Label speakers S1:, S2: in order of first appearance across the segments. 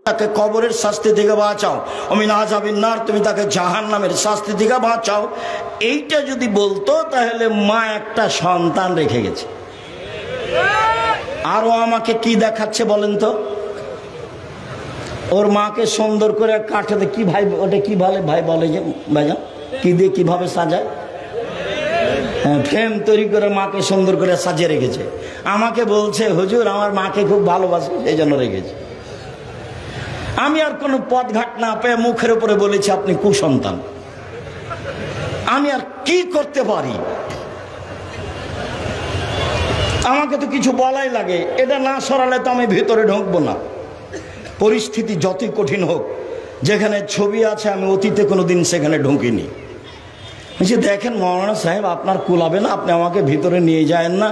S1: তাকে কবরের শাস্তি থেকে বাঁচাও, অমিন আযাবিন নার, তুমি তাকে জাহান্নামের শাস্তি থেকে বাঁচাও। এইটা যদি বলতো তাহলে মা একটা সন্তান রেখে গেছে। আরো আমাকে কি দেখাচ্ছে বলেন তো? ওর মাকে সুন্দর করে কাঠেতে কি ভাই, ওটা কি ভালো ভাই বলে যে ভাইজান, কি দিয়ে কিভাবে সাজায়, ফ্রেম তৈরি করে মাকে সুন্দর করে সাজিয়ে রেখেছে। আমাকে বলছে হুজুর আমার মাকে খুব ভালোবাসে এই জন্য রেখেছে। আমি আর কোনো পথঘাট না পেয়ে মুখের উপরে বলেছি আপনি কুসন্তান। আমি আর কি করতে পারি? আমাকে তো কিছু বলাই লাগে, এটা না সরালে তো আমি ভিতরে ঢুকবো না। পরিস্থিতি যতই কঠিন হোক, যেখানে ছবি আছে আমি অতীতে কোনোদিন সেখানে ঢুকিনি। বলছি দেখেন মৌলানা সাহেব আপনার কুলাবে না, আপনি আমাকে ভিতরে নিয়ে যায়েন না।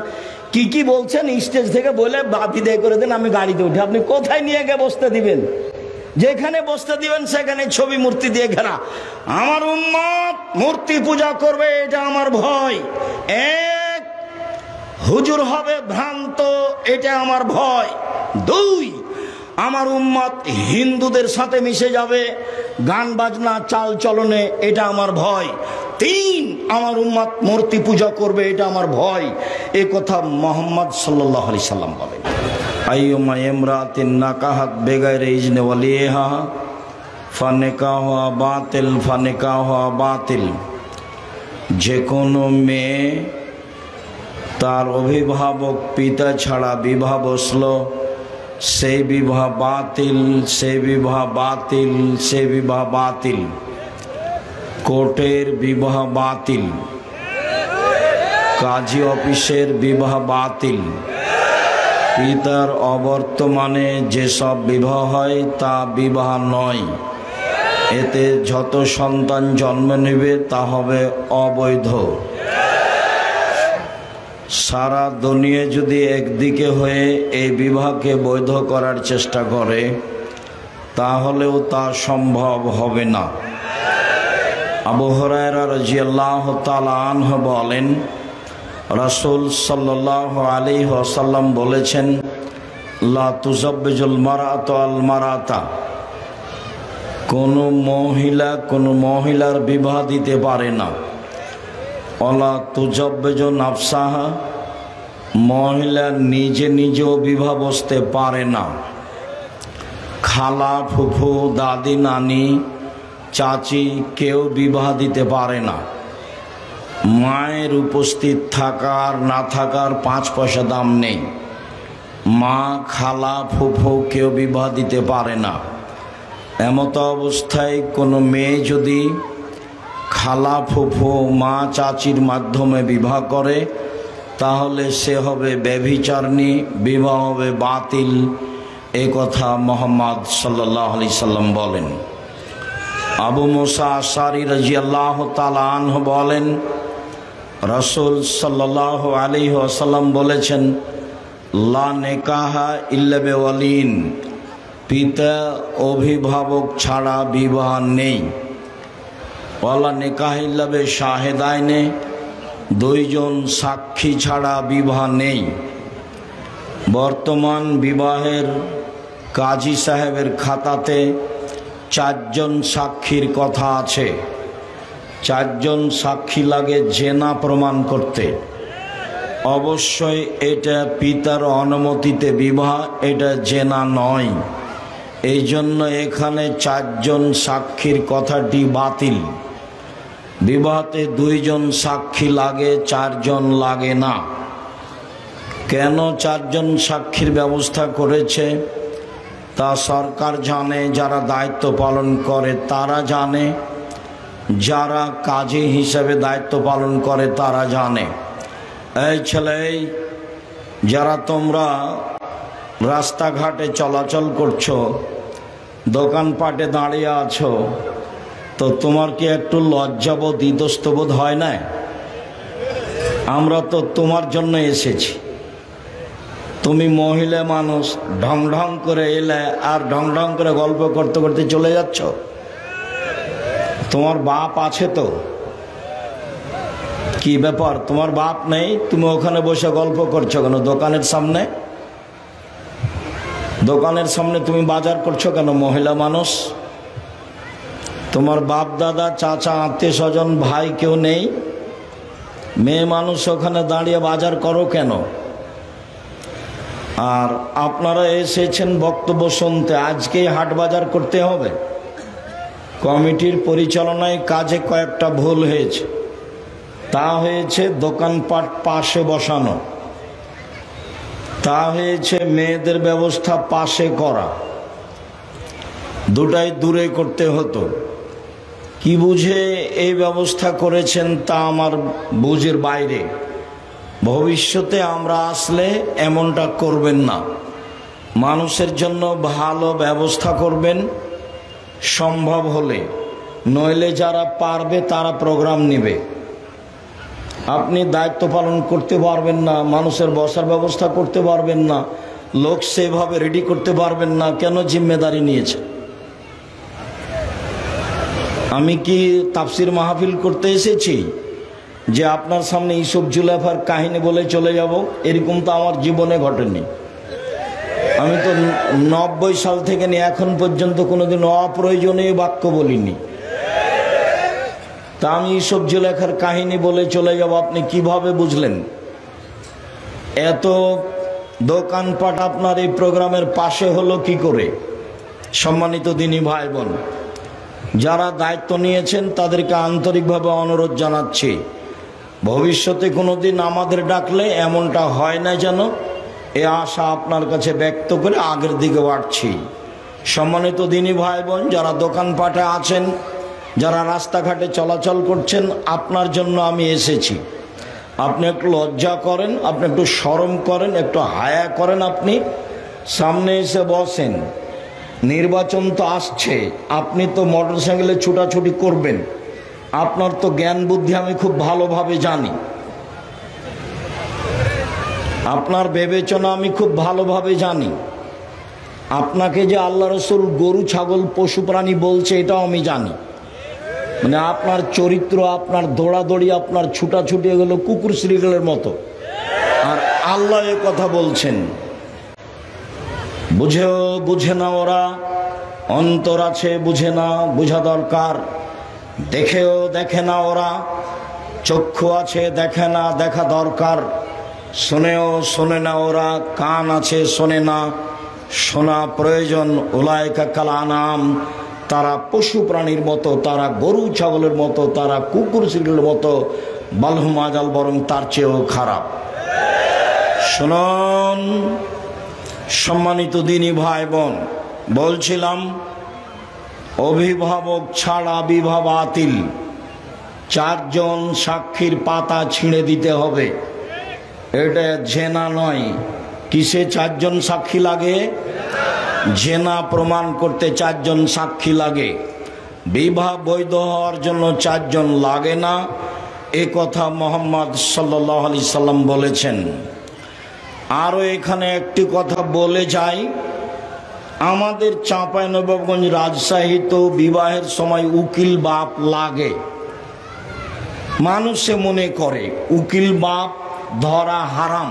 S1: কি কি বলছেন স্টেজ থেকে বলে বিদায় করে দেন, আমি গাড়িতে উঠে। আপনি কোথায় নিয়ে গিয়ে বসতে দিবেন? যেখানে বসতে দিবেন সেখানে ছবি মূর্তি দিয়ে ঘেরা। আমার উম্মত মূর্তি পূজা করবে, এটা আমার ভয়। এক, হুজুর হবে ভ্রান্ত, এটা আমার ভয়। দুই, আমার উম্মত হিন্দুদের সাথে মিশে যাবে গান বাজনা চাল চলনে, এটা আমার ভয়। তিন, আমার উম্মত মূর্তি পূজা করবে, এটা আমার ভয়। এ কথা মুহাম্মদ সাল্লাল্লাহু আলাইহি সাল্লাম বলেন। আইয়ুমা ইমরাতিন নাকাহাত বেগাইরে ইজনে ওয়ালিহা ফানিকাহুহা বাতিল, ফানিকাহুহা বাতিল। যে কোনো মেয়ে তার অভিভাবক পিতা ছাড়া বিবাহ বসলো, সেই বিবাহ বাতিল, সেই বিবাহ বাতিল, সেই বিবাহ বাতিল। কোর্টের বিবাহ বাতিল, কাজী অফিসের বিবাহ বাতিল। পিতার অবর্তমানে যেসব বিবাহ হয় তা বিবাহ নয়। এতে যত সন্তান জন্ম নেবে তা হবে অবৈধ। সারা দুনিয়া যদি একদিকে হয়ে এই বিবাহকে বৈধ করার চেষ্টা করে তাহলেও তা সম্ভব হবে না। আবু হুরায়রা রাদিয়াল্লাহু তাআলা আনহু বলেন, রাসূল সাল্লাল্লাহু আলাইহি ওয়াসাল্লাম বলেছেন, লা তুযাব্বিজুল মারআতু আল মারআতা। কোনো মহিলা কোনো মহিলার বিবাহ দিতে পারে না। ওয়ালা তুযাব্বিজু নাফসাহা, মহিলা নিজে নিজেও বিবাহ বসতে পারে না। খালা, ফুফু, দাদি, নানি, চাচি কেউ বিবাহ দিতে পারে না। মায়ের উপস্থিত থাকার না থাকার 5 পয়সা দাম নেই। মা, খালা, ফুফু কেউ বিবাহ দিতে পারে না। এমত অবস্থায় কোনো মেয়ে যদি খালা, ফুফু, মা, চাচির মাধ্যমে বিবাহ করে তাহলে সে হবে ব্যভিচারিণী, বিবাহ হবে বাতিল। এ কথা মুহাম্মদ সাল্লাল্লাহু আলাইহি সাল্লাম বলেন। আবু মুসা আশআরী রাদিয়াল্লাহু তাআলা আনহু বলেন, রাসূল সাল্লাল্লাহু আলাইহি ওয়াসাল্লাম বলেছেন, লা নিকাহা ইল্লা বিওয়ালিন। পিতা অভিভাবক ছাড়া বিবাহ নেই। ওয়ালা নিকাহ ইল্লা বিশাহিদাইনে, 2 জন সাক্ষী ছাড়া বিবাহ নেই। বর্তমান বিবাহের কাজী সাহেবের খাতাতে 4 জন সাক্ষীর কথা আছে। 4 জন সাক্ষী লাগে জেনা প্রমাণ করতে। অবশ্যই এটা পিতার অনুমতিতে বিবাহ, এটা জেনা নয়। এই জন্য এখানে 4 জন সাক্ষীর কথাটি বাতিল। বিবাহতে 2 জন সাক্ষী লাগে, 4 জন লাগে না। কেন 4 জন সাক্ষীর ব্যবস্থা করেছে তা সরকার জানে, যারা দায়িত্ব পালন করে তারা জানে, যারা কাজী হিসেবে দায়িত্ব পালন করে তারা জানে। এই ছেলে, যারা তোমরা রাস্তাঘাটে চলাচল করছো, দোকানপাটে দাঁড়িয়ে আছো, তো তোমার কি একটু লজ্জাবোধ, ইতস্তবোধ হয় না? আমরা তো তোমার জন্য এসেছি। তুমি মহিলা মানুষ, ঢং ঢং করে এলে আর ঢং ঢং করে গল্প করতে করতে চলে যাচ্ছ। তোমার বাপ আছে তো? কি ব্যাপার, তোমার বাপ নেই? তুমি ওখানে বসে গল্প করছো কেন দোকানের সামনে? দোকানের সামনে তুমি বাজার করছো কেন? মহিলা মানুষ, তোমার বাপ দাদা চাচা আত্মীয় স্বজন ভাই কেউ নেই? মেয়ে মানুষ ওখানে দাঁড়িয়ে বাজার করো কেন? আর আপনারা এসেছেন বক্তব্য শুনতে, আজকেই হাট বাজার করতে হবে? কমিটির পরিচালনায় কাজে কয়েকটা ভুল হয়েছে। তা হয়েছে দোকানপাট পাশে বসানো, তা হয়েছে মেয়েদের ব্যবস্থা পাশে করা, দুটাই দূরে করতে হতো। কি বুঝে এই ব্যবস্থা করেছেন তা আমার বুঝের বাইরে। ভবিষ্যতে আমরা আসলে এমনটা করবেন না, মানুষের জন্য ভালো ব্যবস্থা করবেন সম্ভব হলে, নইলে যারা পারবে তারা প্রোগ্রাম নেবে। আপনি দায়িত্ব পালন করতে পারবেন না, মানুষের বসার ব্যবস্থা করতে পারবেন না, লোক সেভাবে রেডি করতে পারবেন না, কেন জিম্মেদারি নিয়েছে? আমি কি তাফসির মাহফিল করতে এসেছি যে আপনার সামনে ইউসুফ জুলেখার কাহিনী বলে চলে যাব? এরকম তো আমার জীবনে ঘটেনি। আমি তো 90 সাল থেকে নিয়ে এখন পর্যন্ত কোনোদিন অপ্রয়োজনীয় বাক্য বলিনি। তা আমি ইউসুফ জুলেখার কাহিনী বলে চলে যাব, আপনি কিভাবে বুঝলেন? এত দোকানপাট আপনার এই প্রোগ্রামের পাশে হলো কি করে? সম্মানিত দিনী ভাই বোন, যারা দায়িত্ব নিয়েছেন তাদেরকে আন্তরিকভাবে অনুরোধ জানাচ্ছি, ভবিষ্যতে কোনোদিন আমাদের ডাকলে এমনটা হয় না যেন, এ আশা আপনার কাছে ব্যক্ত করে আগের দিকে বাড়ছি। সম্মানিত দিনী ভাই বোন, যারা দোকানপাটে আছেন, যারা রাস্তাঘাটে চলাচল করছেন, আপনার জন্য আমি এসেছি। আপনি একটু লজ্জা করেন, আপনি একটু শরম করেন, একটু হায়া করেন, আপনি সামনে এসে বসেন। নির্বাচন তো আসছে, আপনি তো মোটর সাইকেলে ছুটাছুটি করবেন, আপনার তো জ্ঞান বুদ্ধি আমি খুব ভালোভাবে জানি, আপনার বিবেচনা আমি খুব ভালোভাবে জানি। আপনাকে যে আল্লাহ রসুল গরু ছাগল পশু প্রাণী বলছে এটাও আমি জানি। মানে আপনার চরিত্র, আপনার দৌড়াদৌড়ি, আপনার ছুটাছুটি এগুলো কুকুর শ্রীগলের মতো। আর আল্লাহ এ কথা বলছেন, বুঝেও বুঝে না ওরা, অন্তর আছে বুঝে না, বুঝা দরকার। দেখেও দেখে না ওরা, চক্ষু আছে দেখে না, দেখা দরকার। শোনেও শোনে না ওরা, কান আছে শোনে না, শোনা প্রয়োজন। উলাইকা কাল আনাম, তারা পশু প্রাণীর মতো, তারা গরু ছাগলের মতো, তারা কুকুর শিশুর মতো, বালহুম আজাল, বরং তার চেয়েও খারাপ। শুনুন সম্মানিত দিনী ভাই বোন, বলছিলাম অভিভাবক ছাড়া বিবাহ বাতিল। 4 জন সাক্ষীর পাতা ছিঁড়ে দিতে হবে। এটা জেনা নয়। কিসে 4 জন সাক্ষী লাগে? জেনা প্রমাণ করতে 4 জন সাক্ষী লাগে। বিবাহ বৈধ হওয়ার জন্য 4 জন লাগে না, এ কথা মোহাম্মদ সাল্লাল্লাহু আলাইহি সাল্লাম বলেছেন। আরও এখানে একটি কথা বলে যাই, আমাদের চাঁপাইনবাবগঞ্জ রাজশাহী তো বিবাহের সময় উকিল বাপ লাগে। মানুষে মনে করে উকিল বাপ ধরা হারাম,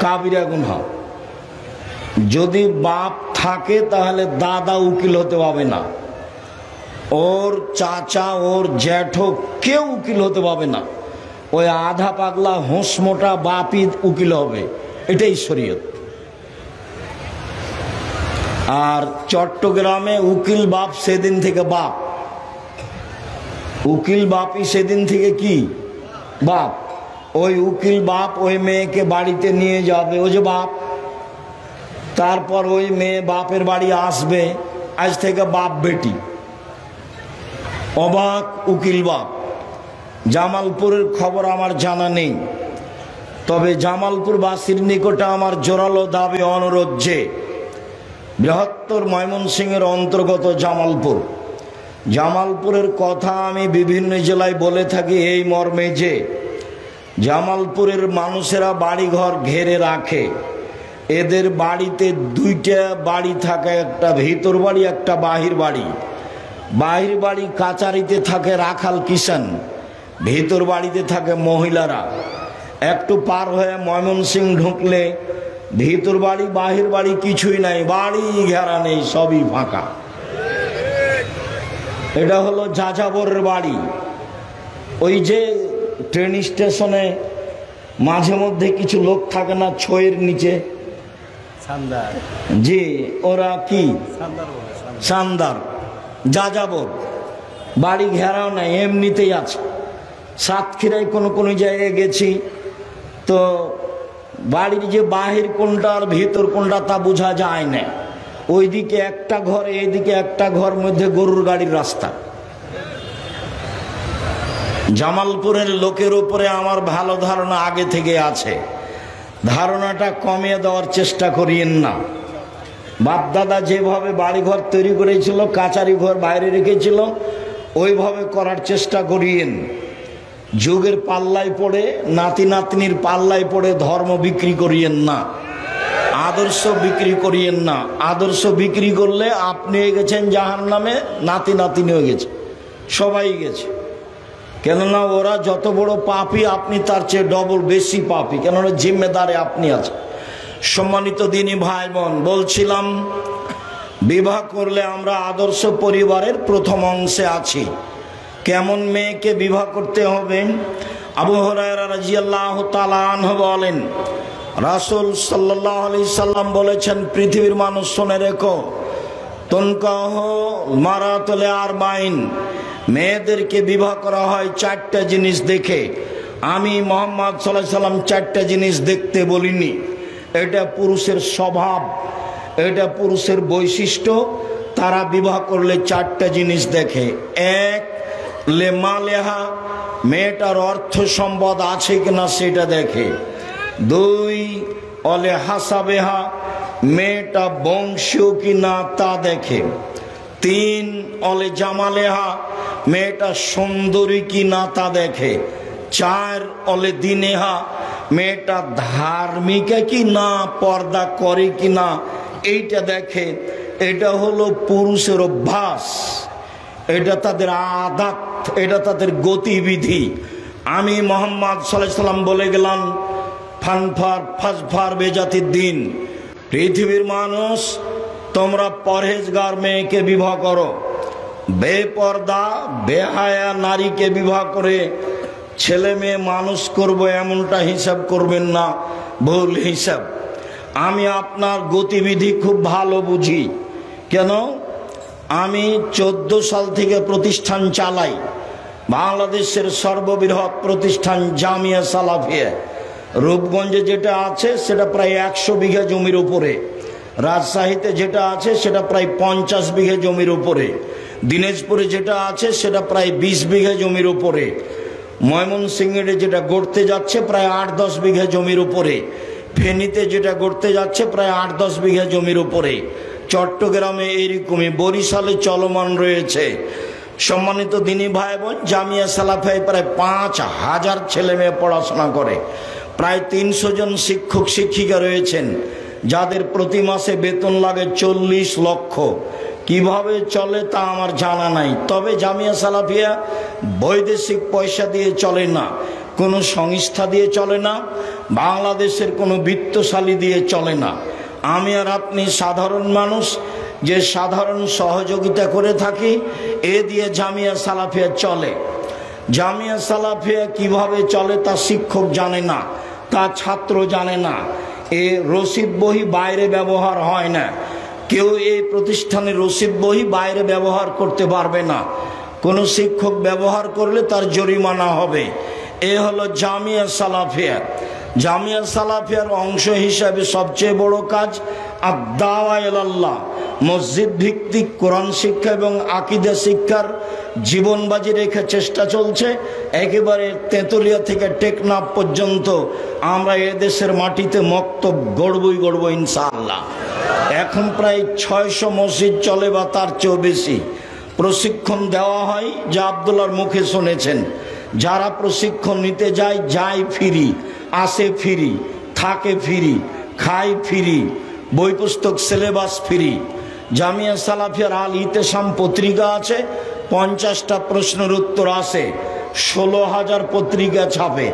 S1: কাবিরা গুনাহ। যদি বাপ থাকে তাহলে দাদা উকিল হতে পাবে না, ওর চাচা, ওর জ্যাঠো কেউ উকিল হতে পাবে না। ওই আধা পাগলা হোঁস মোটা বাপই উকিল হবে, এটাই শরীয়ত। আর চট্টগ্রামে উকিল বাপ সেদিন থেকে বাপ, উকিল বাপই সেদিন থেকে কি বাপ। ওই উকিল বাপ ওই মেয়েকে বাড়িতে নিয়ে যাবে, ও যে বাপ। তারপর ওই মেয়ে বাপের বাড়ি আসবে, আজ থেকে বাপ বেটি। অবাক উকিল বাপ। জামালপুরের খবর আমার জানা নেই, তবে জামালপুর বাসীর নিকটে আমার জোরালো দাবি অনুরোধ যে বৃহত্তর ময়মনসিংহের অন্তর্গত জামালপুর, জামালপুরের কথা আমি বিভিন্ন জেলায় বলে থাকি এই মর্মে যে জামালপুরের মানুষেরা বাড়িঘর ঘেরে রাখে। এদের বাড়িতে 2টা বাড়ি থাকে, একটা ভিতর বাড়ি, একটা বাহির বাড়ি। বাহির বাড়ি কাচারিতে থাকে রাখাল কিষান, ভিতর বাড়িতে থাকে মহিলারা। একটু পার হয়ে ময়মনসিংহ ঢুকলে ভিতর বাড়ি বাহির বাড়ি কিছুই নাই, বাড়ি ঘেরা নেই, সবই ফাঁকা। এটা হলো যাযাবরের বাড়ি। ওই যে ট্রেন স্টেশনে মাঝে মধ্যে কিছু লোক থাকে না ছয়ের নিচে, জি ওরা কি সান্দার, যাযাবর, বাড়ি ঘেরাও নাই, এমনিতেই আছে। সাতক্ষীরায় কোনো কোনো জায়গায় গেছি তো বাড়ির যে বাহির কোনটা আর ভিতর কোনটা তা বোঝা যায় না। ওইদিকে একটা ঘর, এইদিকে একটা ঘর, মধ্যে গরুর গাড়ির রাস্তা। জামালপুরের লোকের উপরে আমার ভালো ধারণা আগে থেকে আছে, ধারণাটা কমিয়ে দেওয়ার চেষ্টা করিয়েন না। বাপদাদা যেভাবে বাড়িঘর তৈরি করেছিল, কাচারি ঘর বাইরে রেখেছিল, ওইভাবে করার চেষ্টা করিয়েন। যুগের পাল্লায় পড়ে, নাতি নাতনির পাল্লায় পড়ে ধর্ম বিক্রি করিয়েন না, আদর্শ বিক্রি করিয়েন না। আদর্শ বিক্রি করলে আপনি গেছেন জাহান্নামে, নাতি নাতনি হয়ে গেছে, সবাই গেছে। কেননা ওরা যত বড় পাপী, আপনি তার চেয়ে ডবল বেশি পাপী, কেননা জিম্মেদারে আপনি আছেন। সম্মানিত দিনী ভাই বোন, বলছিলাম বিবাহ করলে আমরা আদর্শ পরিবারের প্রথম অংশে আছি। কেমন মেয়েকে বিবাহ করতে হবে? আবু হুরায়রা রাদিয়াল্লাহু তাআলা আনহু বলেন, রাসূল সাল্লাল্লাহু আলাইহি সাল্লাম বলেছেন, পৃথিবীর মানুষ শুনে রেখো, তুনকাহু মারাতু লিআরবাইন, মেয়েদেরকে বিবাহ করা হয় চারটা জিনিস দেখে। আমি মুহাম্মদ সাল্লাল্লাহু আলাইহি সাল্লাম চারটা জিনিস দেখতে বলিনি, এটা পুরুষের স্বভাব, এটা পুরুষের বৈশিষ্ট্য। তারা বিবাহ করলে চারটা জিনিস দেখে। এক, লেমালেহা, মেয়েটার অর্থ সম্পদ আছে কিনা সেটা দেখে। দুই, অলে হাসাবেহা, মেয়েটা বংশীয় কিনা তা দেখে। তিন, অলে জামালেহা, মেয়েটা সুন্দরী কিনা তা দেখে। চার, অলে দিনেহা, মেয়েটা ধার্মিকা কি না, পর্দা করে কিনা, এইটা দেখে। এটা হলো পুরুষের অভ্যাস, এটা তাদের আদাত, এটা তাদের গতিবিধি। আমি মুহাম্মদ সাল্লাল্লাহু আলাইহি সাল্লাম বলে গেলাম, ফানফার ফাজফার বেজাতির দিন, পৃথিবীর মানুষ তোমরা পরহেজগার মেয়েকে বিবাহ করো, বেপর্দা বেহায়া নারীকে বিবাহ করে ছেলে মেয়ে মানুষ করব এমনটা হিসাব করবেন না, ভুল হিসাব। আমি আপনার গতিবিধি খুব ভালো বুঝি। কেন? আমি 14 সাল থেকে প্রতিষ্ঠান চালাই। বাংলাদেশের সর্ববৃহৎ প্রতিষ্ঠান জামিয়া সালাফিয়া। রূপগঞ্জে যেটা আছে সেটা প্রায় 100 বিঘা জমির উপরে, রাজশাহীতে যেটা আছে সেটা প্রায় 50 বিঘা জমির উপরে, দিনাজপুরে যেটা আছে সেটা প্রায় 20 বিঘা জমির উপরে, ময়মনসিংহে যেটা গড়তে যাচ্ছে প্রায় 8-10 বিঘা জমির উপরে, ফেনীতে যেটা গড়তে যাচ্ছে প্রায় 8-10 বিঘা জমির উপরে, চট্টগ্রামে এইরকমই, বরিশালে চলমান রয়েছে। সম্মানিত দিনী ভাই বোন, জামিয়া সালাফিয়ায় প্রায় 5000 ছেলে মেয়ে পড়াশোনা করে, প্রায় 300 জন শিক্ষক শিক্ষিকা রয়েছেন, যাদের প্রতি মাসে বেতন লাগে 40 লক্ষ। কিভাবে চলে তা আমার জানা নাই। তবে জামিয়া সালাফিয়া বৈদেশিক পয়সা দিয়ে চলে না, কোনো সংস্থা দিয়ে চলে না, বাংলাদেশের কোনো বিত্তশালী দিয়ে চলে না। আমি আর আপনি সাধারণ মানুষ, যে সাধারণ সহযোগিতা করে থাকি, এ দিয়ে জামিয়া সালাফিয়া চলে। জামিয়া সালাফিয়া কিভাবে চলে তা শিক্ষক জানে না, তা ছাত্র জানে না। এ রসিদ বহি বাইরে ব্যবহার হয় না, কেউ এই প্রতিষ্ঠানের রসিদ বহি বাইরে ব্যবহার করতে পারবে না। কোনো শিক্ষক ব্যবহার করলে তার জরিমানা হবে। এ হলো জামিয়া সালাফিয়া। জামিয়া সালাফিয়ার অংশ হিসাবে সবচেয়ে বড় কাজ আদ-দাওয়া ইলাল্লাহ, মসজিদ ভিত্তিক কোরআন শিক্ষা এবং আকীদা শিক্ষার জীবনবাজি রেখে চেষ্টা চলছে। একেবারে তেঁতুলিয়া থেকে টেকনাফ পর্যন্ত আমরা এদেশের মাটিতে মক্তব গড়বই ইনশাআল্লাহ। এখন প্রায় 600 মসজিদ চলে বা তার চেয়েও বেশি। প্রশিক্ষণ দেওয়া হয়, যা আব্দুল্লাহর মুখে শুনেছেন। যারা প্রশিক্ষণ নিতে যায় ফ্রি, আসে ফ্রি, থাকে ফ্রি, খায় ফ্রি, বই পুস্তক সিলেবাস ফ্রি। জামিয়া সালাফিয়ার আল ইতেসাম পত্রিকা আছে, 50টা প্রশ্নের উত্তর আসে, 16,000 পত্রিকা ছাপে।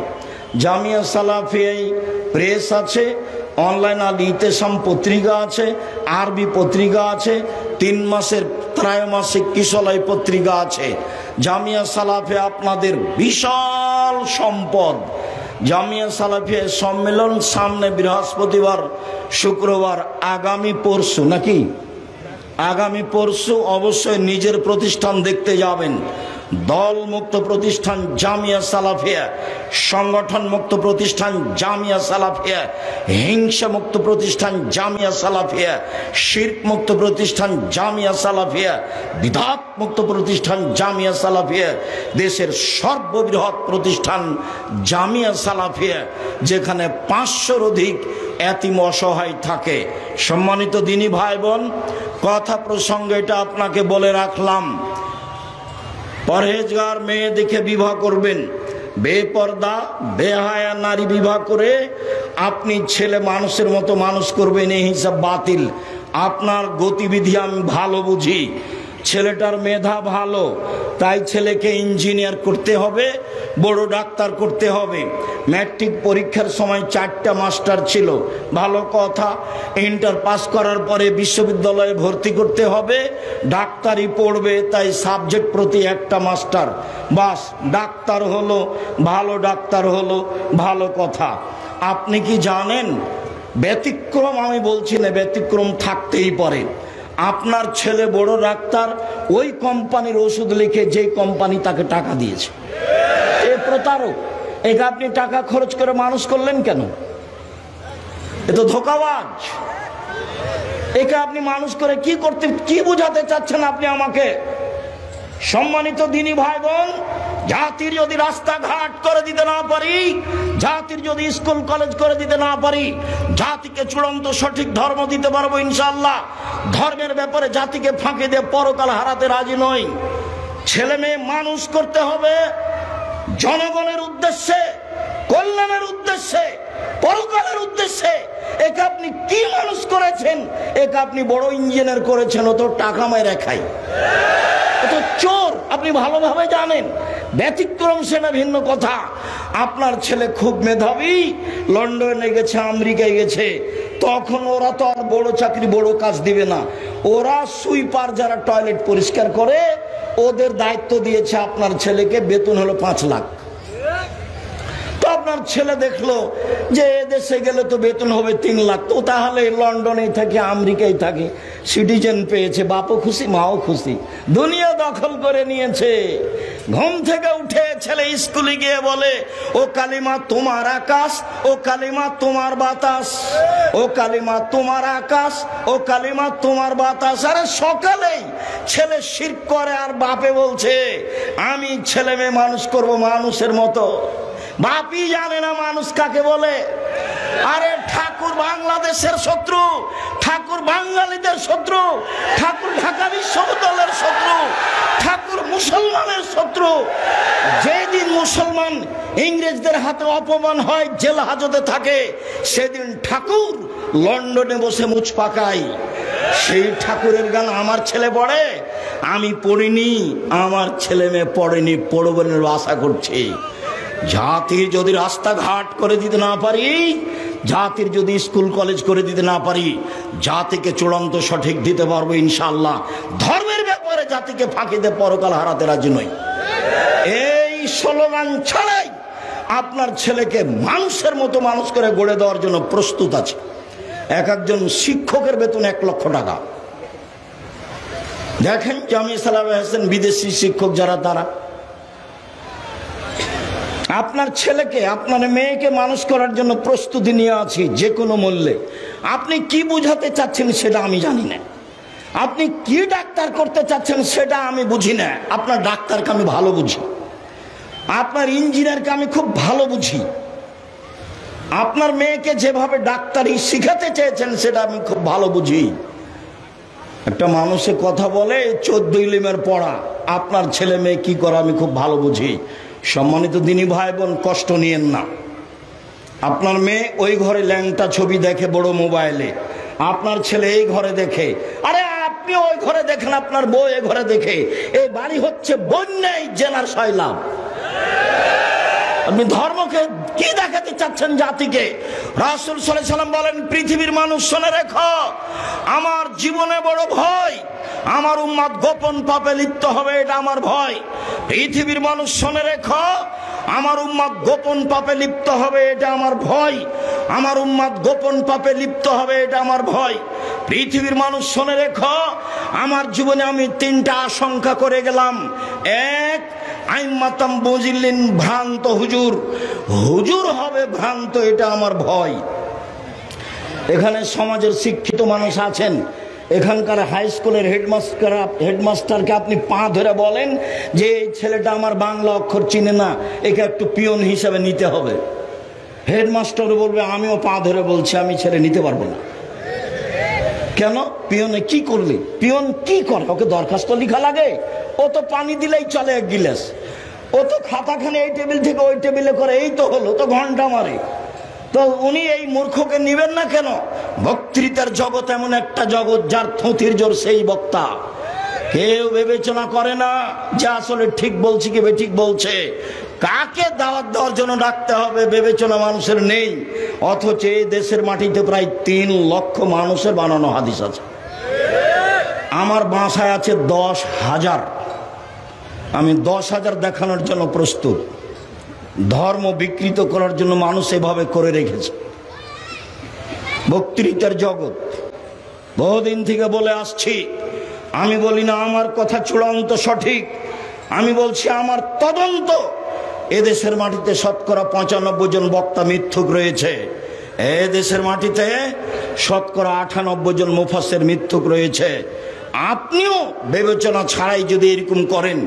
S1: জামিয়া সালাফিয়ায় প্রেস আছে, অনলাইন আল ইতেসাম পত্রিকা আছে, আরবি পত্রিকা আছে, 3 মাসের ত্রৈমাসিক কিশলয় পত্রিকা আছে। জামিয়া সালাফিয়া আপনাদের বিশাল সম্পদ। জামিয়া সালাফিয়া সম্মেলন সামনে বৃহস্পতিবার, শুক্রবার, আগামী পরশু, নাকি আগামী পরশু অবশ্যই নিজের প্রতিষ্ঠান দেখতে যাবেন। দল মুক্ত প্রতিষ্ঠান জামিয়া সালাফিয়া, সংগঠন মুক্ত প্রতিষ্ঠান জামিয়া সালাফিয়া, হিংসা মুক্ত প্রতিষ্ঠান জামিয়া সালাফিয়া, শিরক মুক্ত প্রতিষ্ঠান জামিয়া সালাফিয়া, বিদআত মুক্ত প্রতিষ্ঠান জামিয়া সালাফিয়া, দেশের সর্ববৃহৎ প্রতিষ্ঠান জামিয়া সালাফিয়া, যেখানে 500-র অধিক এতিম অসহায় থাকে। সম্মানিত দিনী ভাই বোন, কথা প্রসঙ্গে এটা আপনাকে বলে রাখলাম, পরহেজগার মেয়ে দেখে বিবাহ করবেন, বেপর্দা বেহায়া নারী বিবাহ করে আপনি ছেলে মানুষের মতো মানুষ করবেন, এই হিসাব বাতিল। আপনার গতিবিধি আমি ভালো বুঝি, ছেলেটার মেধা ভালো, তাই ছেলেকে ইঞ্জিনিয়ার করতে হবে, বড় ডাক্তার করতে হবে। ম্যাট্রিক পরীক্ষার সময় 4টা মাস্টার ছিল, ভালো কথা। ইন্টার পাস করার পরে বিশ্ববিদ্যালয়ে ভর্তি করতে হবে, ডাক্তারি পড়বে, তাই সাবজেক্ট প্রতি 1টা মাস্টার, বাস ডাক্তার হলো, ভালো ডাক্তার হলো, ভালো কথা। আপনি কি জানেন, ব্যতিক্রম আমি বলছি না, ব্যতিক্রম থাকতেই পারে। আপনার ছেলে বড় ডাক্তার, ওই কোম্পানির ওষুধ লিখে যে কোম্পানি তাকে টাকা দিয়েছে, এ প্রতারক। একে আপনি টাকা খরচ করে মানুষ করলেন কেন? এ তো ধোঁকাবাজ। একে আপনি মানুষ করে কি বোঝাতে চাচ্ছেন আপনি আমাকে? সম্মানিত দিনী ভাই বোন, জাতির যদি রাস্তাঘাট করে দিতে না পারি, জাতির যদি স্কুল কলেজ করে দিতে না পারি, জাতিকে চূড়ান্ত সঠিক ধর্ম দিতে পারবো ইনশাআল্লাহ। ধর্মের ব্যাপারে জাতিকে ফাঁকি দিয়ে পরকাল হারাতে রাজি নই। ছেলে মেয়ে মানুষ করতে হবে জনগণের উদ্দেশ্যে, কল্যাণের উদ্দেশ্যে, পরকালের উদ্দেশ্যে। একে আপনি কি মানুষ করেছেন? একে আপনি বড় ইঞ্জিনিয়ার করেছেন, ও তো টাকা মেরে খায়, ও তো চোর, আপনি ভালোভাবে জানেন। ব্যতিক্রম সেটা ভিন্ন কথা। আপনার ছেলে খুব মেধাবী, লন্ডনে গেছে, আমেরিকায় গেছে, তখন ওরা তো আর বড় চাকরি বড় কাজ দিবে না, ওরা সুইপার যারা টয়লেট পরিষ্কার করে ওদের দায়িত্ব দিয়েছে আপনার ছেলেকে, বেতন হলো 5 লাখ। তো আপনার ছেলে দেখলো যে দেশে গেলে তো বেতন হবে 3 লাখ, তো তাহলে লন্ডনে থাকে, আমেরিকায় থাকে, সিটিজেন পেয়েছে, বাপও খুশি মাও খুশি, দুনিয়া দখল করে নিয়েছে। ঘুম থেকে উঠে ছেলে স্কুলে গিয়ে বলে, ও কালিমা তোমার আকাশ, ও কালিমা তোমার বাতাস, ও কালিমা তোমার আকাশ, ও কালিমা তোমার বাতাস। আরে সকালেই ছেলে শিরক করে, আর বাপে বলছে আমি ছেলে মেয়ে মানুষ করব মানুষের মতো। বাপই জানে না মানুষ কাকে বলে। আরে ঠাকুর বাংলাদেশের শত্রু, ঠাকুর বাঙালিদের শত্রু, ঠাকুর ঢাকা বিশ্ববিদ্যালয়ের শত্রু, ঠাকুর মুসলমানের শত্রু। যেদিন মুসলমান ইংরেজদের হাতে অপমান হয়, জেল হাজতে থাকে, সেদিন ঠাকুর লন্ডনে বসে মুছ পাকায়। সেই ঠাকুরের গান আমার ছেলে পড়ে, আমি পড়িনি, আমার ছেলে মেয়ে পড়েনি, পড়বেন আশা করছি। জাতির যদি রাস্তাঘাট করে দিতে না পারি, জাতির যদি স্কুল কলেজ করে দিতে না পারি, জাতিকে চূড়ান্ত সঠিক দিতে পারবো ইনশাআল্লাহ। ধর্মের ব্যাপারে জাতিকে ফাঁকি দিয়ে পরকাল হারাতে রাজি নই। এই স্লোগান ছাড়াই আপনার ছেলেকে মানুষের মতো মানুষ করে গড়ে দেওয়ার জন্য প্রস্তুত আছে। একজন শিক্ষকের বেতন 1 লক্ষ টাকা। দেখেন জামিয়া সালাফিয়া হোসেন বিদেশি শিক্ষক যারা, তারা আপনার ছেলেকে, আপনার মেয়েকে মানুষ করার জন্য প্রস্তুতি নিয়ে আছি যে কোনো মূল্যে। আপনি কি বুঝাতে চাচ্ছেন সেটা আমি জানি না, আপনি কি ডাক্তার করতে চাচ্ছেন সেটা আমি বুঝি না। আপনার ডাক্তারকে আমি ভালো বুঝি, আপনার ইঞ্জিনিয়ারকে আমি খুব ভালো বুঝি। আপনার মেয়েকে যেভাবে ডাক্তারি শিখাতে চেয়েছেন সেটা আমি খুব ভালো বুঝি। একটা মানুষে কথা বলে 14 ইলিমের পড়া, আপনার ছেলে মেয়ে কি করে আমি খুব ভালো বুঝি। সম্মানিত দিনী ভাই বোন, কষ্ট নিয়েন না। আপনার মেয়ে ওই ঘরে ল্যাংটা ছবি দেখে বড় মোবাইলে, আপনার ছেলে এই ঘরে দেখে। আরে আপনি ওই ঘরে দেখেন, আপনার বউ এই ঘরে দেখে। এই বাড়ি হচ্ছে বন্যায় জেলার সয়লাভ। আপনি ধর্মকে কি দেখাতে চাচ্ছেন জাতিকে? রাসূল সাল্লাল্লাহু আলাইহি ওয়াসাল্লাম বলেন, পৃথিবীর মানুষ শুনে রেখো, আমার জীবনে বড় ভয়, আমার উম্মত গোপন পাপে লিপ্ত হবে, এটা আমার ভয়। পৃথিবীর মানুষ শুনে রেখো, আমার উম্মত গোপন পাপে লিপ্ত হবে, এটা আমার ভয়। আমার উম্মত গোপন পাপে লিপ্ত হবে, এটা আমার ভয়। পৃথিবীর মানুষ শুনে রেখো, আমার জীবনে আমি তিনটা আশঙ্কা করে গেলাম। এক, আইম্মাতাম বুজিল্লিন, ভ্রান্ত হুজুর, হুজুর হবে ভ্রান্ত, এটা আমার ভয়। এখানে সমাজের শিক্ষিত মানুষ আছেন, এখানকার হাই স্কুলের হেডমাস্টারকে আপনি পা ধরে বলেন যে এই ছেলেটা আমার বাংলা অক্ষর চিনে না, একে একটু পিয়ন হিসাবে নিতে হবে। হেডমাস্টার বলবে, আমিও পা ধরে বলছি আমি ছেলে নিতে পারবো না। কেন? পিয়নে কি করলি? পিয়ন কি করে? ওকে দরখাস্ত লেখা লাগে? ও তো পানি দিলেই চলে এক গিলাস। ও তো খাতাখানে এই টেবিল থেকে ওই টেবিলে করে, এই তো হলো, তো ঘন্টা মারে। তো উনি এই মূর্খকে নিবেন না কেন? বক্তৃতার জগৎ এমন একটা জগৎ, যার থুতির জোর সেই বক্তা। কেউ বিবেচনা করে না যে আসলে ঠিক বলছি কি বেঠিক বলছে, কাকে দাওয়াত দেওয়ার জন্য ডাকতে হবে, বিবেচনা মানুষের নেই। অথচ এই দেশের মাটিতে প্রায় 3 লক্ষ মানুষের বানানো হাদিস আছে। আমার বাসায় আছে 10,000। আমি 10,000 দেখানোর জন্য প্রস্তুত। ধর্ম বিকৃত করার জন্য মানুষ এভাবে করে রেখেছে। বক্তৃতার জগৎ বহুদিন থেকে বলে আসছি, আমি বলি না আমার কথা চূড়ান্ত সঠিক, আমি বলছি আমার তদন্ত। এদেশের মাটিতে শতকরা 95 জন বক্তা মিথ্যুক রয়েছে। এদেশের মাটিতে শতকরা 98 জন মুফাসসির মিথ্যুক রয়েছে। আপনিও বিবেচনা ছাড়াই যদি এরকম করেন,